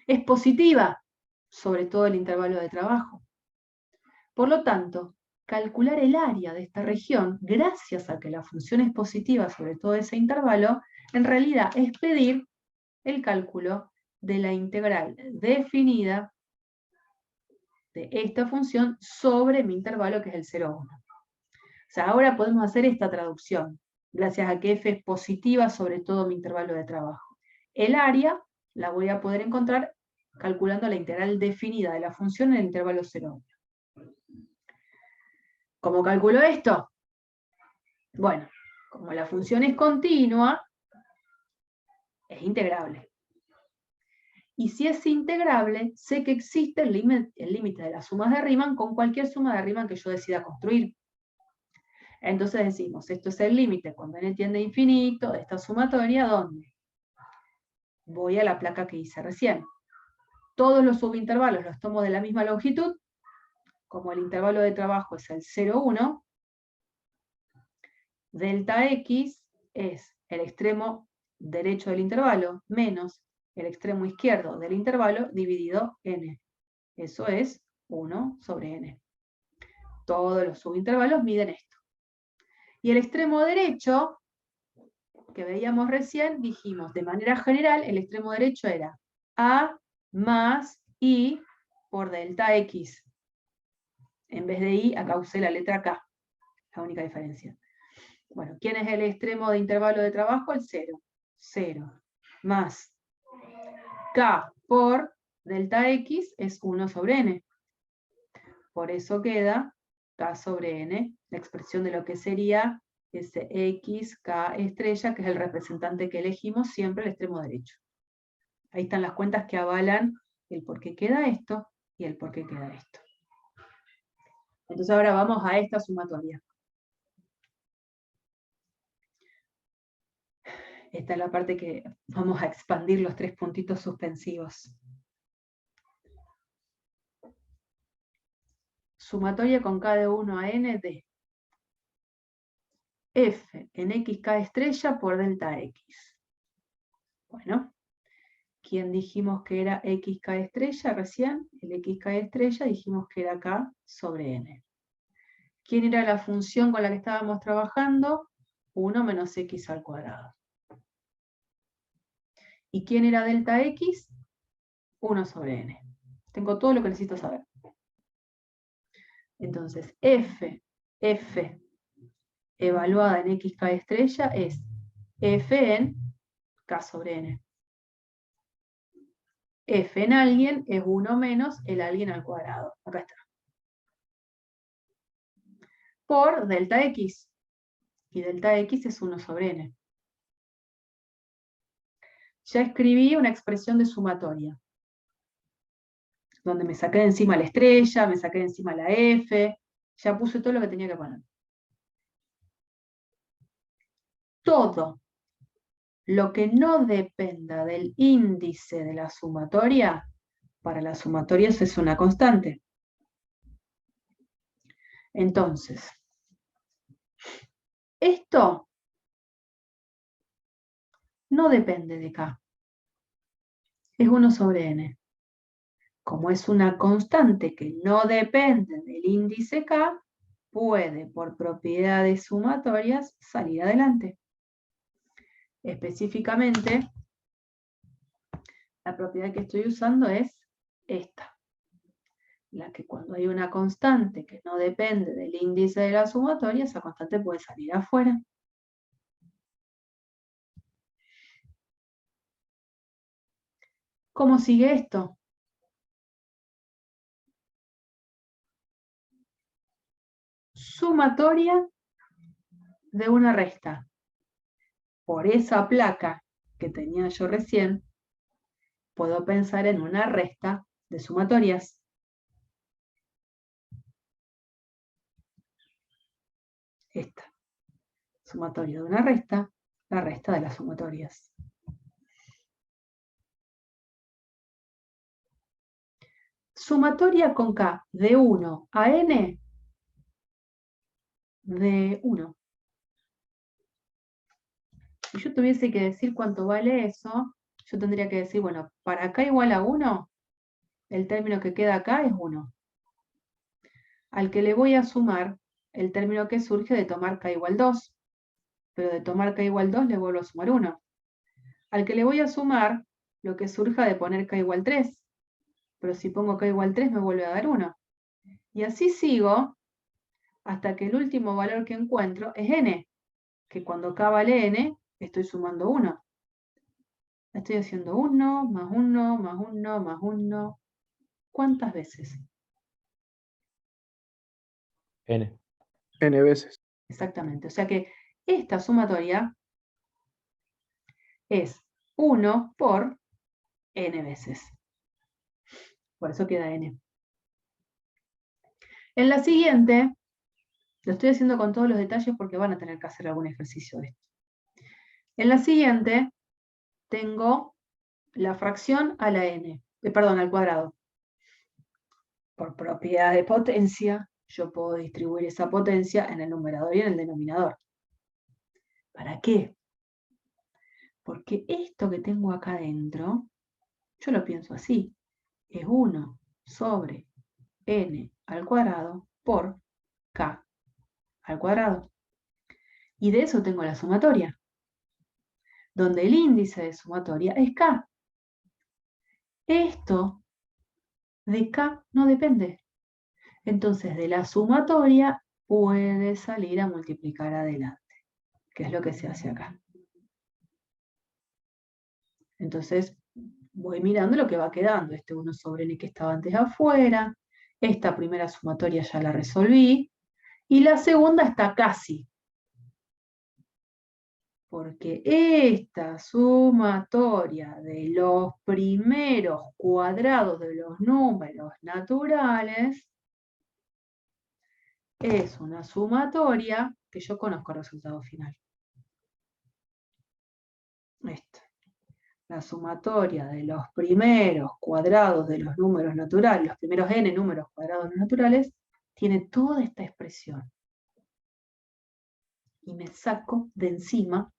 Es positiva, sobre todo el intervalo de trabajo. Por lo tanto, calcular el área de esta región, gracias a que la función es positiva sobre todo ese intervalo, en realidad es pedir el cálculo de la integral definida de esta función sobre mi intervalo, que es el 0,1. O sea, ahora podemos hacer esta traducción, gracias a que f es positiva sobre todo mi intervalo de trabajo. El área la voy a poder encontrar calculando la integral definida de la función en el intervalo 0,1. ¿Cómo calculo esto? Bueno, como la función es continua, es integrable. Y si es integrable, sé que existe el límite de las sumas de Riemann con cualquier suma de Riemann que yo decida construir. Entonces decimos, esto es el límite cuando n tiende a infinito de esta sumatoria, ¿dónde? Voy a la placa que hice recién. Todos los subintervalos los tomo de la misma longitud, como el intervalo de trabajo es el 0,1, delta x es el extremo derecho del intervalo menos el extremo izquierdo del intervalo dividido n. Eso es 1 sobre n. Todos los subintervalos miden esto. Y el extremo derecho, que veíamos recién, dijimos, de manera general, el extremo derecho era a más i por delta x. En vez de i, acá usé la letra k. La única diferencia. Bueno, ¿quién es el extremo de intervalo de trabajo? El 0. 0 más k por delta x es 1 sobre n. Por eso queda k sobre n, la expresión de lo que sería ese x, k estrella, que es el representante que elegimos siempre, el extremo derecho. Ahí están las cuentas que avalan el por qué queda esto y el por qué queda esto. Entonces ahora vamos a esta sumatoria. Esta es la parte que vamos a expandir los 3 puntitos suspensivos. Sumatoria con k de 1 a n de f en xk estrella por delta x. Bueno, ¿quién dijimos que era xk estrella recién? El xk estrella dijimos que era k sobre n. ¿Quién era la función con la que estábamos trabajando? 1 menos x al cuadrado. ¿Y quién era delta x? 1 sobre n. Tengo todo lo que necesito saber. Entonces, f evaluada en xk estrella es f en k sobre n. F en alguien es 1 menos el alguien al cuadrado. Acá está. Por delta x. Y delta x es 1 sobre n. Ya escribí una expresión de sumatoria, donde me saqué de encima la estrella, me saqué de encima la f, ya puse todo lo que tenía que poner. Todo lo que no dependa del índice de la sumatoria, para las sumatorias es una constante. Entonces, esto no depende de k. Es 1 sobre n. Como es una constante que no depende del índice k, puede, por propiedades sumatorias, salir adelante. Específicamente, la propiedad que estoy usando es esta. La que cuando hay una constante que no depende del índice de la sumatoria, esa constante puede salir afuera. ¿Cómo sigue esto? Sumatoria de una resta. Por esa placa que tenía yo recién, puedo pensar en una resta de sumatorias. Esta. Sumatoria de una resta, la resta de las sumatorias. Sumatoria con k de 1 a n de 1. Si yo tuviese que decir cuánto vale eso, yo tendría que decir, bueno, para k igual a 1, el término que queda acá es 1. Al que le voy a sumar el término que surge de tomar k igual 2. Pero de tomar k igual 2 le vuelvo a sumar 1. Al que le voy a sumar lo que surja de poner k igual 3. Pero si pongo k igual 3 me vuelve a dar 1. Y así sigo hasta que el último valor que encuentro es n, que cuando k vale n, estoy sumando 1. Estoy haciendo 1, más 1, más 1, más 1. ¿Cuántas veces? N. N veces. Exactamente. O sea que esta sumatoria es 1 por n veces. Por eso queda n. En la siguiente, lo estoy haciendo con todos los detalles porque van a tener que hacer algún ejercicio de esto. En la siguiente, tengo la fracción a la n, perdón, al cuadrado. Por propiedad de potencia, yo puedo distribuir esa potencia en el numerador y en el denominador. ¿Para qué? Porque esto que tengo acá adentro, yo lo pienso así, es 1 sobre n al cuadrado por k al cuadrado. Y de eso tengo la sumatoria, donde el índice de sumatoria es k. Esto de k no depende. Entonces, de la sumatoria puede salir a multiplicar adelante, que es lo que se hace acá. Entonces, voy mirando lo que va quedando. Este 1 sobre n que estaba antes afuera. Esta primera sumatoria ya la resolví. Y la segunda está casi. Porque esta sumatoria de los primeros cuadrados de los números naturales es una sumatoria que yo conozco el resultado final. Esta. La sumatoria de los primeros cuadrados de los números naturales, los primeros n números cuadrados naturales, tiene toda esta expresión. Y me saco de encima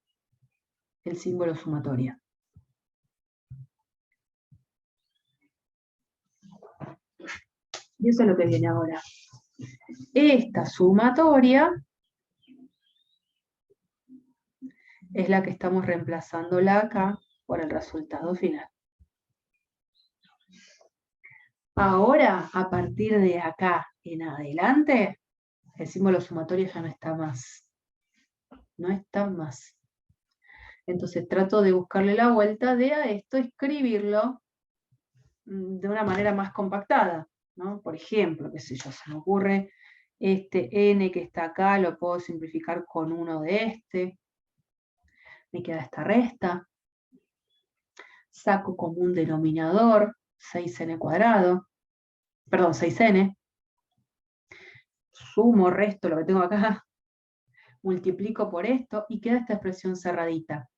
el símbolo sumatoria. Y eso es lo que viene ahora. Esta sumatoria es la que estamos reemplazándola acá por el resultado final. Ahora, a partir de acá en adelante, el símbolo sumatorio ya no está más. No está más. Entonces trato de buscarle la vuelta de a esto, escribirlo de una manera más compactada, ¿no? Por ejemplo, qué sé yo, se me ocurre este n que está acá, lo puedo simplificar con uno de este. Me queda esta resta. Saco como un denominador 6n cuadrado. Perdón, 6n. Sumo, resto lo que tengo acá. Multiplico por esto y queda esta expresión cerradita,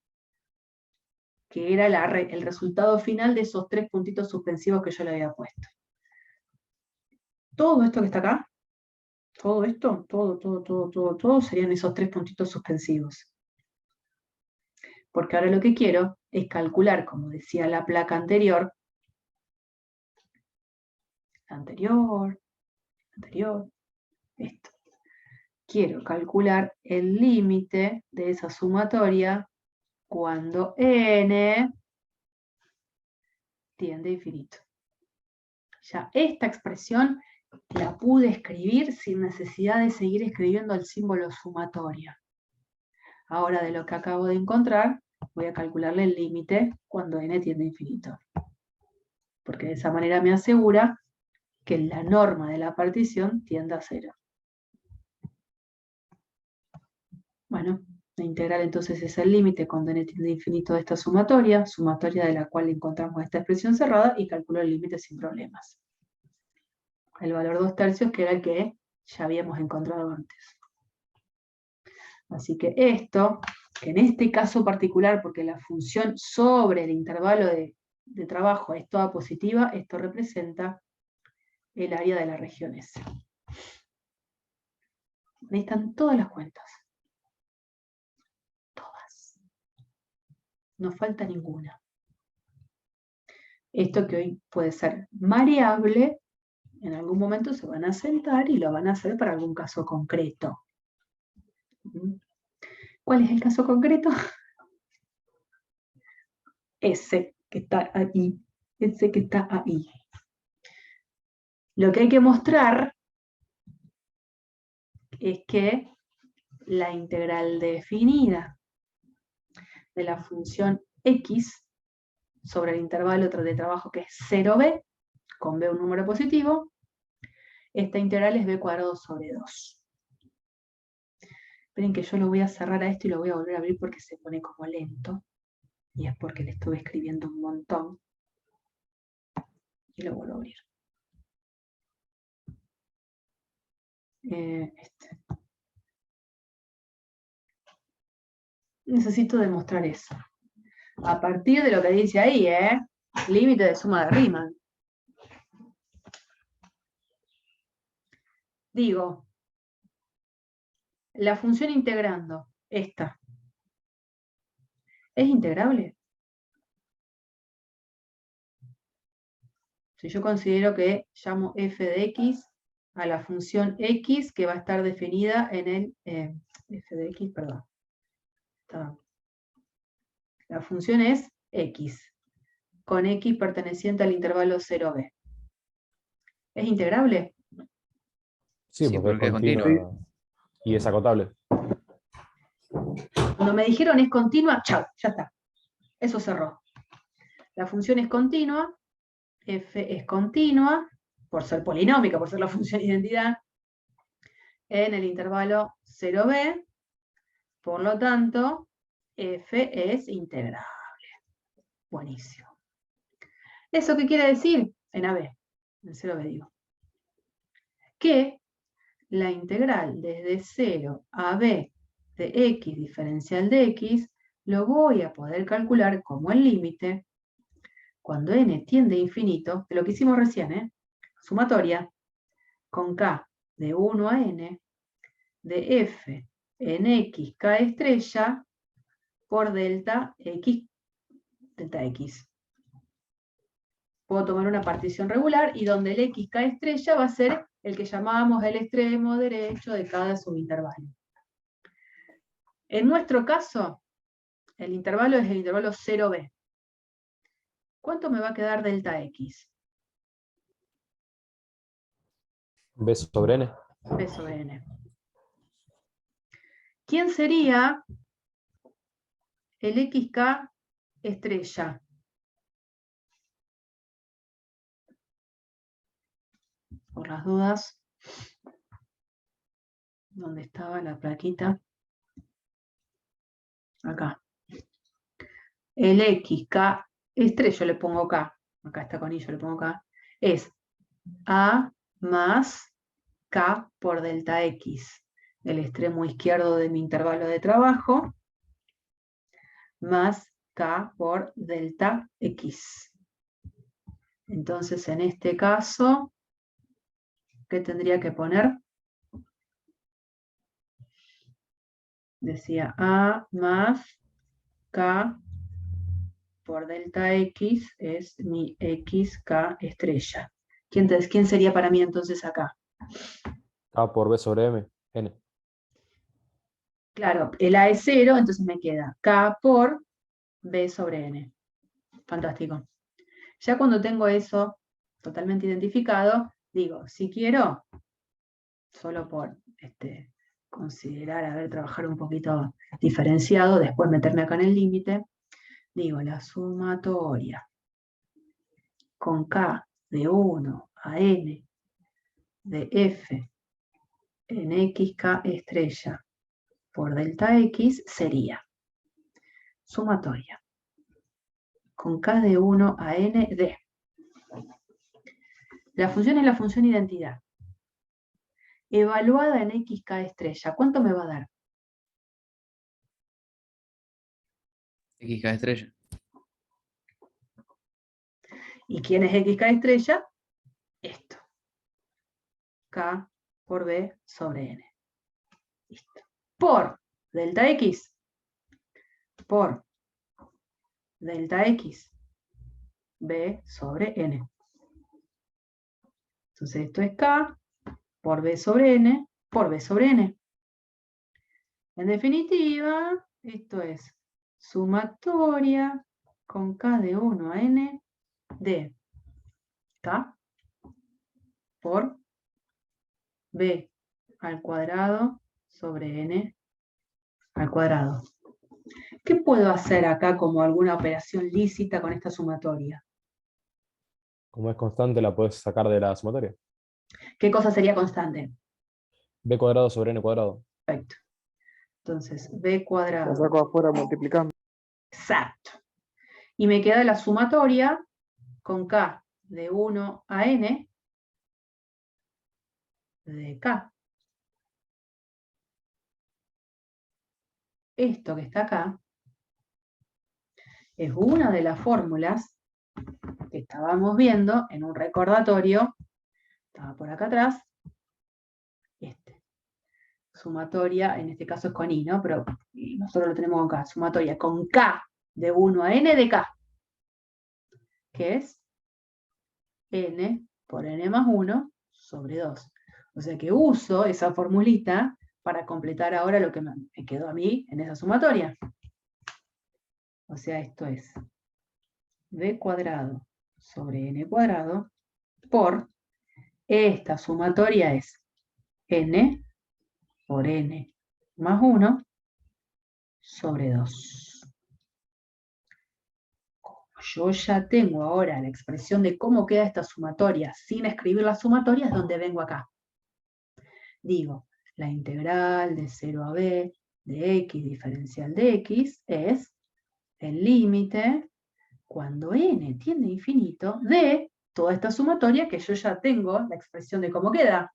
que era el resultado final de esos 3 puntitos suspensivos que yo le había puesto. Todo esto que está acá, todo esto, todo serían esos 3 puntitos suspensivos. Porque ahora lo que quiero es calcular, como decía la placa anterior, esto. Quiero calcular el límite de esa sumatoria cuando n tiende a infinito. Ya esta expresión la pude escribir sin necesidad de seguir escribiendo el símbolo sumatoria. Ahora de lo que acabo de encontrar, voy a calcularle el límite cuando n tiende a infinito. Porque de esa manera me asegura que la norma de la partición tiende a 0. Bueno, la integral entonces es el límite cuando n tiende a infinito de esta sumatoria de la cual encontramos esta expresión cerrada, y calculo el límite sin problemas. El valor 2/3, que era el que ya habíamos encontrado antes. Así que esto, que en este caso particular, porque la función sobre el intervalo de trabajo es toda positiva, esto representa el área de la región S. Ahí están todas las cuentas. Todas. No falta ninguna. Esto que hoy puede ser variable, en algún momento se van a sentar y lo van a hacer para algún caso concreto. ¿Cuál es el caso concreto? Ese que está ahí. Ese que está ahí. Lo que hay que mostrar es que la integral definida de la función x sobre el intervalo de trabajo, que es 0b, con b un número positivo, esta integral es b² sobre 2. Esperen que yo lo voy a cerrar a esto y lo voy a volver a abrir porque se pone como lento. Y es porque le estuve escribiendo un montón. Y lo vuelvo a abrir. Necesito demostrar eso. A partir de lo que dice ahí, límite de suma de Riemann. Digo, la función integrando, esta, ¿es integrable? Si yo considero que llamo f de x a la función x que va a estar definida en el f de x, perdón. La función es x, con x perteneciente al intervalo 0b. ¿Es integrable? Sí, Sí, porque es porque es continua continua. y es acotable. Cuando me dijeron es continua, chao, ya está. Eso cerró. La función es continua, f es continua, por ser polinómica, por ser la función identidad, en el intervalo 0b, por lo tanto, f es integrable. Buenísimo. ¿Eso qué quiere decir? En AB, en 0b digo. Que la integral desde 0 a b de x diferencial de x lo voy a poder calcular como el límite cuando n tiende a infinito, de lo que hicimos recién, sumatoria, con k de 1 a n, de f en x k estrella por delta x. Puedo tomar una partición regular y donde el x k estrella va a ser el que llamábamos el extremo derecho de cada subintervalo. En nuestro caso, el intervalo es el intervalo 0b. ¿Cuánto me va a quedar delta x? B sobre N. B sobre n. ¿Quién sería el xk estrella? Por las dudas, ¿dónde estaba la plaquita? Acá. El xk estrella, yo le pongo k, acá está con i, yo le pongo k, es a más k por delta x, el extremo izquierdo de mi intervalo de trabajo, más k por delta x. Entonces, en este caso, ¿qué tendría que poner? Decía a más k por delta x es mi xk estrella. ¿Quién sería para mí entonces acá? K por B sobre N. Claro, el a es 0, entonces me queda k por b sobre n. Fantástico. Ya cuando tengo eso totalmente identificado, digo, si quiero, solo por considerar, trabajar un poquito diferenciado, después meterme acá en el límite, digo, la sumatoria con k de 1 a n de f en xk estrella por delta x sería sumatoria con k de 1 a n de. La función es la función identidad. Evaluada en xk estrella, ¿cuánto me va a dar? XK estrella. ¿Y quién es xk estrella? Esto. K por b sobre n. Listo. Por delta x. Por delta x. B sobre n. Entonces esto es k por b sobre n por b sobre n. En definitiva, esto es sumatoria con k de 1 a n de k por b al cuadrado sobre n al cuadrado. ¿Qué puedo hacer acá como alguna operación lícita con esta sumatoria? Como es constante, la puedes sacar de la sumatoria. ¿Qué cosa sería constante? B cuadrado sobre N cuadrado. Perfecto. Entonces, b cuadrado. La saco afuera multiplicando. Exacto. Y me queda la sumatoria con k de 1 a n de k. Esto que está acá es una de las fórmulas que estábamos viendo en un recordatorio. Estaba por acá atrás. Sumatoria, en este caso es con i, ¿no? Pero nosotros lo tenemos acá. Sumatoria con k de 1 a n de k. Que es n por n más 1 sobre 2. O sea que uso esa formulita para completar ahora lo que me quedó a mí en esa sumatoria. O sea, esto es b cuadrado sobre n cuadrado por esta sumatoria es n por n más 1 sobre 2. Como yo ya tengo ahora la expresión de cómo queda esta sumatoria sin escribir las sumatorias, es donde vengo acá. Digo, la integral de 0 a b de x diferencial de x es el límite cuando n tiende a infinito de toda esta sumatoria que yo ya tengo la expresión de cómo queda.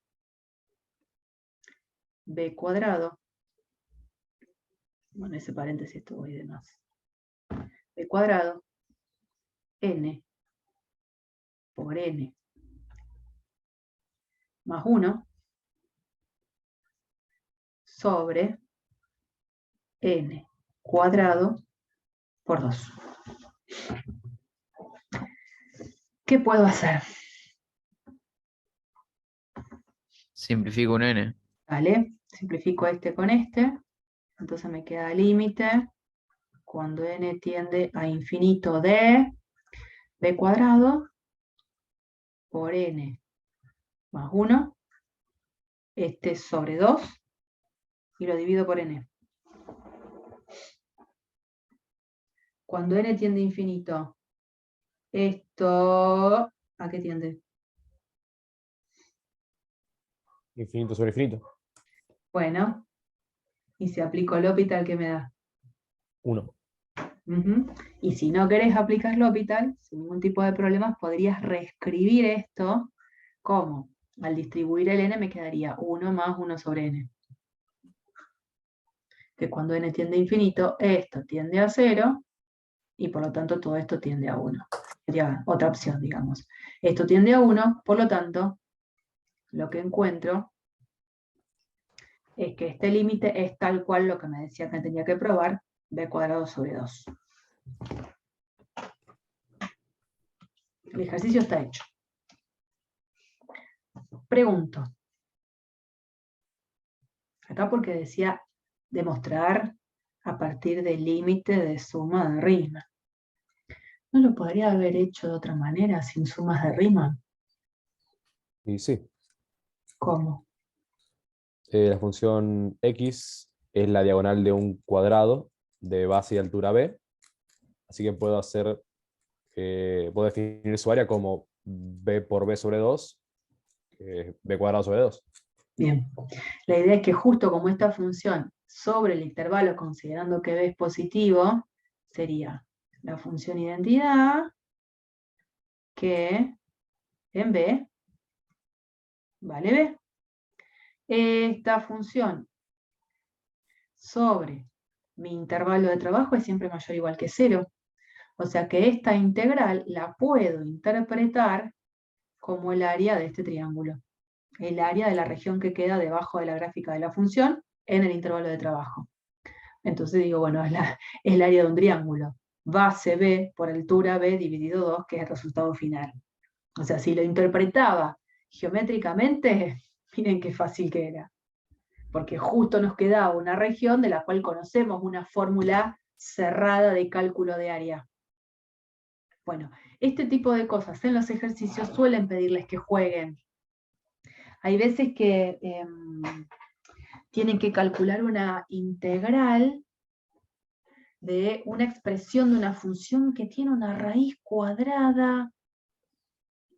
B cuadrado. Bueno, ese paréntesis estuvo ahí de más. B cuadrado n por n más 1 sobre n cuadrado por 2. ¿Qué puedo hacer? Simplifico un n. Vale, simplifico este con este. Entonces me queda límite cuando n tiende a infinito de b cuadrado por n más 1, este sobre 2, y lo divido por n. Cuando n tiende a infinito, esto, ¿a qué tiende? Infinito sobre infinito. Bueno, y si aplico L'Hopital, ¿qué me da? 1. Y si no querés aplicar L'Hopital, sin ningún tipo de problemas, podrías reescribir esto como, al distribuir el n me quedaría 1 más 1 sobre n. Que cuando n tiende a infinito, esto tiende a 0, y por lo tanto todo esto tiende a 1. Sería otra opción, digamos. Esto tiende a 1, por lo tanto, lo que encuentro es que este límite es tal cual lo que me decía que tenía que probar, b cuadrado sobre 2. El ejercicio está hecho. Pregunto. Acá porque decía demostrar a partir del límite de suma de rima. ¿No lo podría haber hecho de otra manera, sin sumas de rima? Y sí, ¿Cómo? la función x es la diagonal de un cuadrado de base y altura b. Así que puedo definir su área como b por b sobre 2, que es b cuadrado sobre 2. Bien. La idea es que justo como esta función sobre el intervalo, considerando que b es positivo, sería la función identidad que en b vale b. Esta función sobre mi intervalo de trabajo es siempre mayor o igual que 0. O sea que esta integral la puedo interpretar como el área de este triángulo. El área de la región que queda debajo de la gráfica de la función en el intervalo de trabajo. Entonces digo, bueno, es el área de un triángulo. Base B por altura B dividido 2, que es el resultado final. O sea, si lo interpretaba geométricamente, miren qué fácil que era. Porque justo nos quedaba una región de la cual conocemos una fórmula cerrada de cálculo de área. Bueno, este tipo de cosas en los ejercicios suelen pedirles que jueguen. Hay veces que tienen que calcular una integral de una expresión de una función que tiene una raíz cuadrada.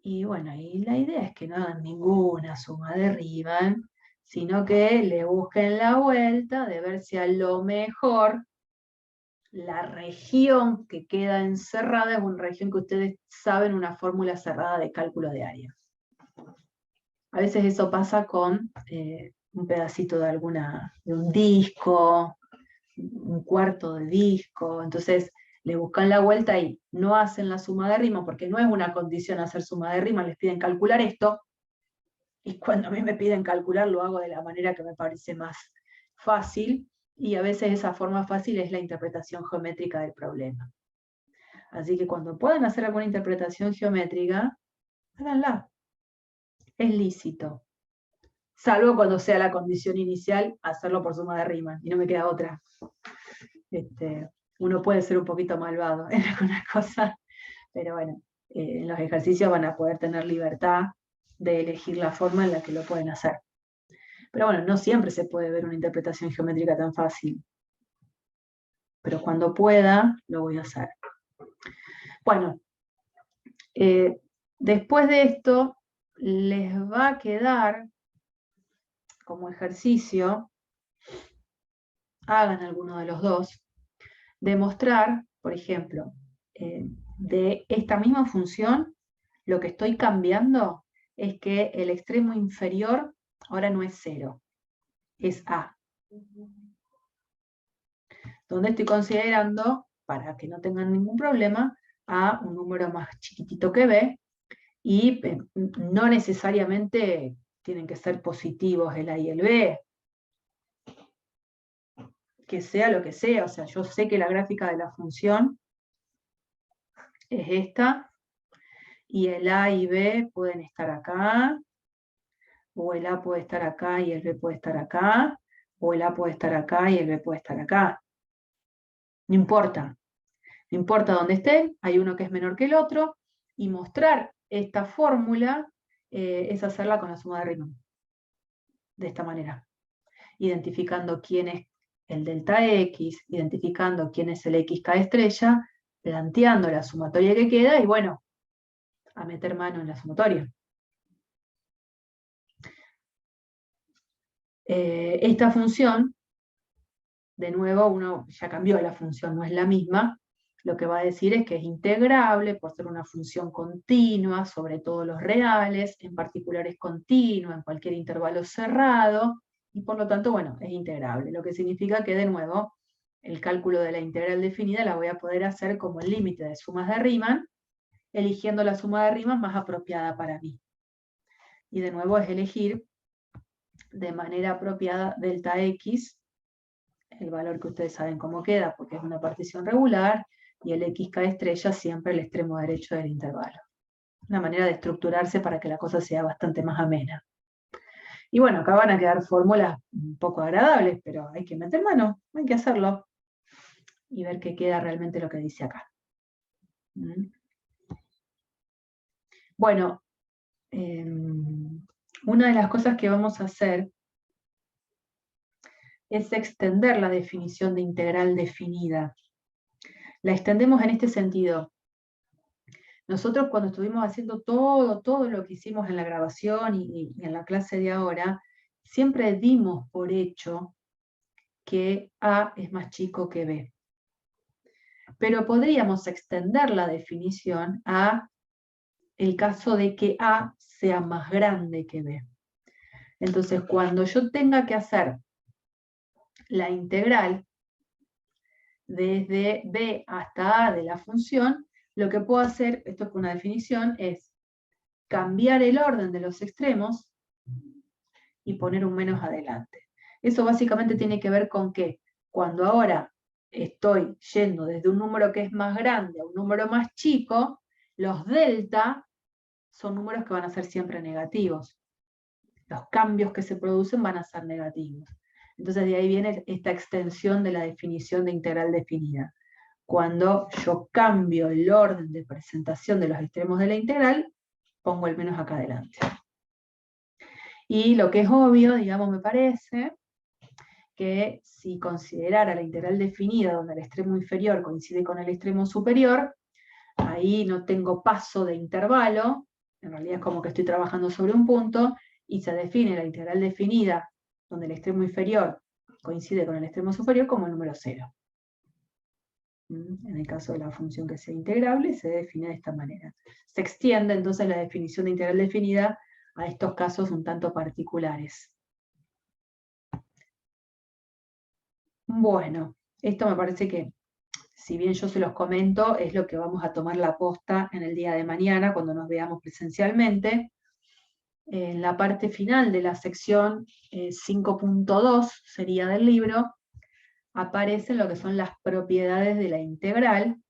Y bueno, y la idea es que no hagan ninguna suma de Riemann, sino que le busquen la vuelta de ver si a lo mejor la región que queda encerrada es una región que ustedes saben una fórmula cerrada de cálculo de área. A veces eso pasa con un pedacito de un disco, un cuarto de disco, entonces le buscan la vuelta y no hacen la suma de Riemann, porque no es una condición hacer suma de Riemann, les piden calcular esto, y cuando a mí me piden calcular lo hago de la manera que me parece más fácil, y a veces esa forma fácil es la interpretación geométrica del problema. Así que cuando puedan hacer alguna interpretación geométrica, háganla. Es lícito. Salvo cuando sea la condición inicial, hacerlo por suma de Riemann, y no me queda otra. Uno puede ser un poquito malvado en algunas cosas, pero bueno, en los ejercicios van a poder tener libertad de elegir la forma en la que lo pueden hacer. Pero bueno, no siempre se puede ver una interpretación geométrica tan fácil. Pero cuando pueda, lo voy a hacer. Bueno, después de esto, les va a quedar como ejercicio hagan alguno de los dos, demostrar, por ejemplo, de esta misma función, lo que estoy cambiando es que el extremo inferior ahora no es 0, es A. Donde estoy considerando, para que no tengan ningún problema, a un número más chiquitito que B, y no necesariamente tienen que ser positivos el A y el B, que sea lo que sea, o sea, yo sé que la gráfica de la función es esta, y el A y B pueden estar acá, o el A puede estar acá y el B puede estar acá, o el A puede estar acá y el B puede estar acá. No importa. No importa dónde estén, hay uno que es menor que el otro, y mostrar esta fórmula es hacerla con la suma de Riemann. De esta manera. Identificando quién es el delta X, identificando quién es el XK estrella, planteando la sumatoria que queda, y bueno, a meter mano en la sumatoria. Esta función, de nuevo, uno ya cambió la función, no es la misma. Lo que va a decir es que es integrable por ser una función continua sobre todos los reales, en particular es continua en cualquier intervalo cerrado, y por lo tanto, bueno, es integrable. Lo que significa que, de nuevo, el cálculo de la integral definida la voy a poder hacer como el límite de sumas de Riemann, eligiendo la suma de Riemann más apropiada para mí. Y de nuevo es elegir de manera apropiada delta X, el valor que ustedes saben cómo queda, porque es una partición regular, y el XK estrella siempre el extremo derecho del intervalo. Una manera de estructurarse para que la cosa sea bastante más amena. Y bueno, acá van a quedar fórmulas un poco agradables, pero hay que meter mano, hay que hacerlo, y ver qué queda realmente lo que dice acá. Bueno, una de las cosas que vamos a hacer es extender la definición de integral definida. La extendemos en este sentido. Nosotros cuando estuvimos haciendo todo lo que hicimos en la grabación y en la clase de ahora, siempre dimos por hecho que A es más chico que B. Pero podríamos extender la definición a el caso de que A sea más grande que B. Entonces, cuando yo tenga que hacer la integral desde B hasta A de la función, lo que puedo hacer, esto es una definición, es cambiar el orden de los extremos y poner un menos adelante. Eso básicamente tiene que ver con que cuando ahora estoy yendo desde un número que es más grande a un número más chico, los delta son números que van a ser siempre negativos. Los cambios que se producen van a ser negativos. Entonces de ahí viene esta extensión de la definición de integral definida. Cuando yo cambio el orden de presentación de los extremos de la integral, pongo el menos acá adelante. Y lo que es obvio, digamos, me parece, que si considerara la integral definida donde el extremo inferior coincide con el extremo superior, ahí no tengo paso de intervalo, en realidad es como que estoy trabajando sobre un punto, y se define la integral definida donde el extremo inferior coincide con el extremo superior como el número 0. En el caso de la función que sea integrable, se define de esta manera. Se extiende entonces la definición de integral definida a estos casos un tanto particulares. Bueno, esto me parece que, si bien yo se los comento, es lo que vamos a tomar la posta en el día de mañana, cuando nos veamos presencialmente. En la parte final de la sección 5.2, sería del libro, aparecen lo que son las propiedades de la integral.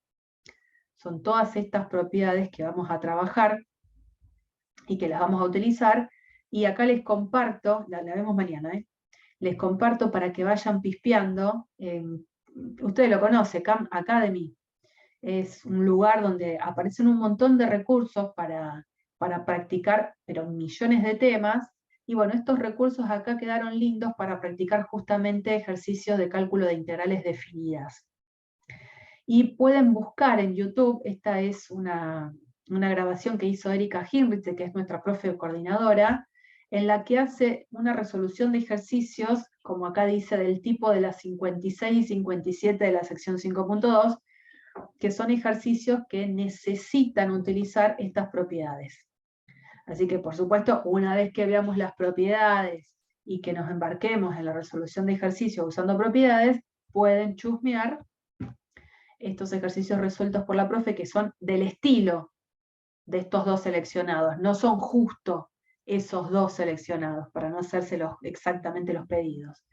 Son todas estas propiedades que vamos a trabajar y que las vamos a utilizar, y acá les comparto, la vemos mañana, les comparto para que vayan pispeando. Ustedes lo conocen, Khan Academy es un lugar donde aparecen un montón de recursos para practicar, pero millones de temas, y bueno, estos recursos acá quedaron lindos para practicar justamente ejercicios de cálculo de integrales definidas. Y pueden buscar en YouTube, esta es una grabación que hizo Erika Hinrich, que es nuestra profe coordinadora, en la que hace una resolución de ejercicios, como acá dice, del tipo de las 56 y 57 de la sección 5.2, que son ejercicios que necesitan utilizar estas propiedades. Así que, por supuesto, una vez que veamos las propiedades y que nos embarquemos en la resolución de ejercicios usando propiedades, pueden chusmear estos ejercicios resueltos por la profe, que son del estilo de estos dos seleccionados, no son justo esos dos seleccionados, para no hacerse exactamente los pedidos.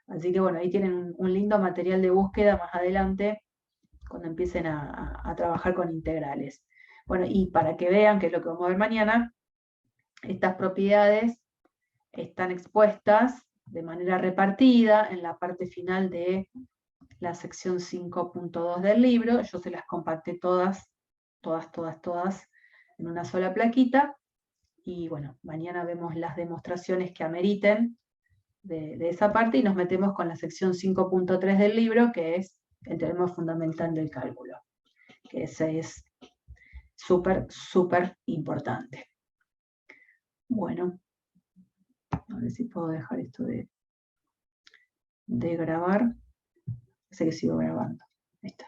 Así que bueno, ahí tienen un lindo material de búsqueda más adelante, cuando empiecen a trabajar con integrales. Bueno, y para que vean, que es lo que vamos a ver mañana, estas propiedades están expuestas de manera repartida en la parte final de la sección 5.2 del libro. Yo se las compacté todas en una sola plaquita, y bueno, mañana vemos las demostraciones que ameriten de esa parte, y nos metemos con la sección 5.3 del libro, que es el teorema fundamental del cálculo, que ese es súper importante. Bueno, a ver si puedo dejar esto de grabar. Sé que sigo grabando. Ahí está.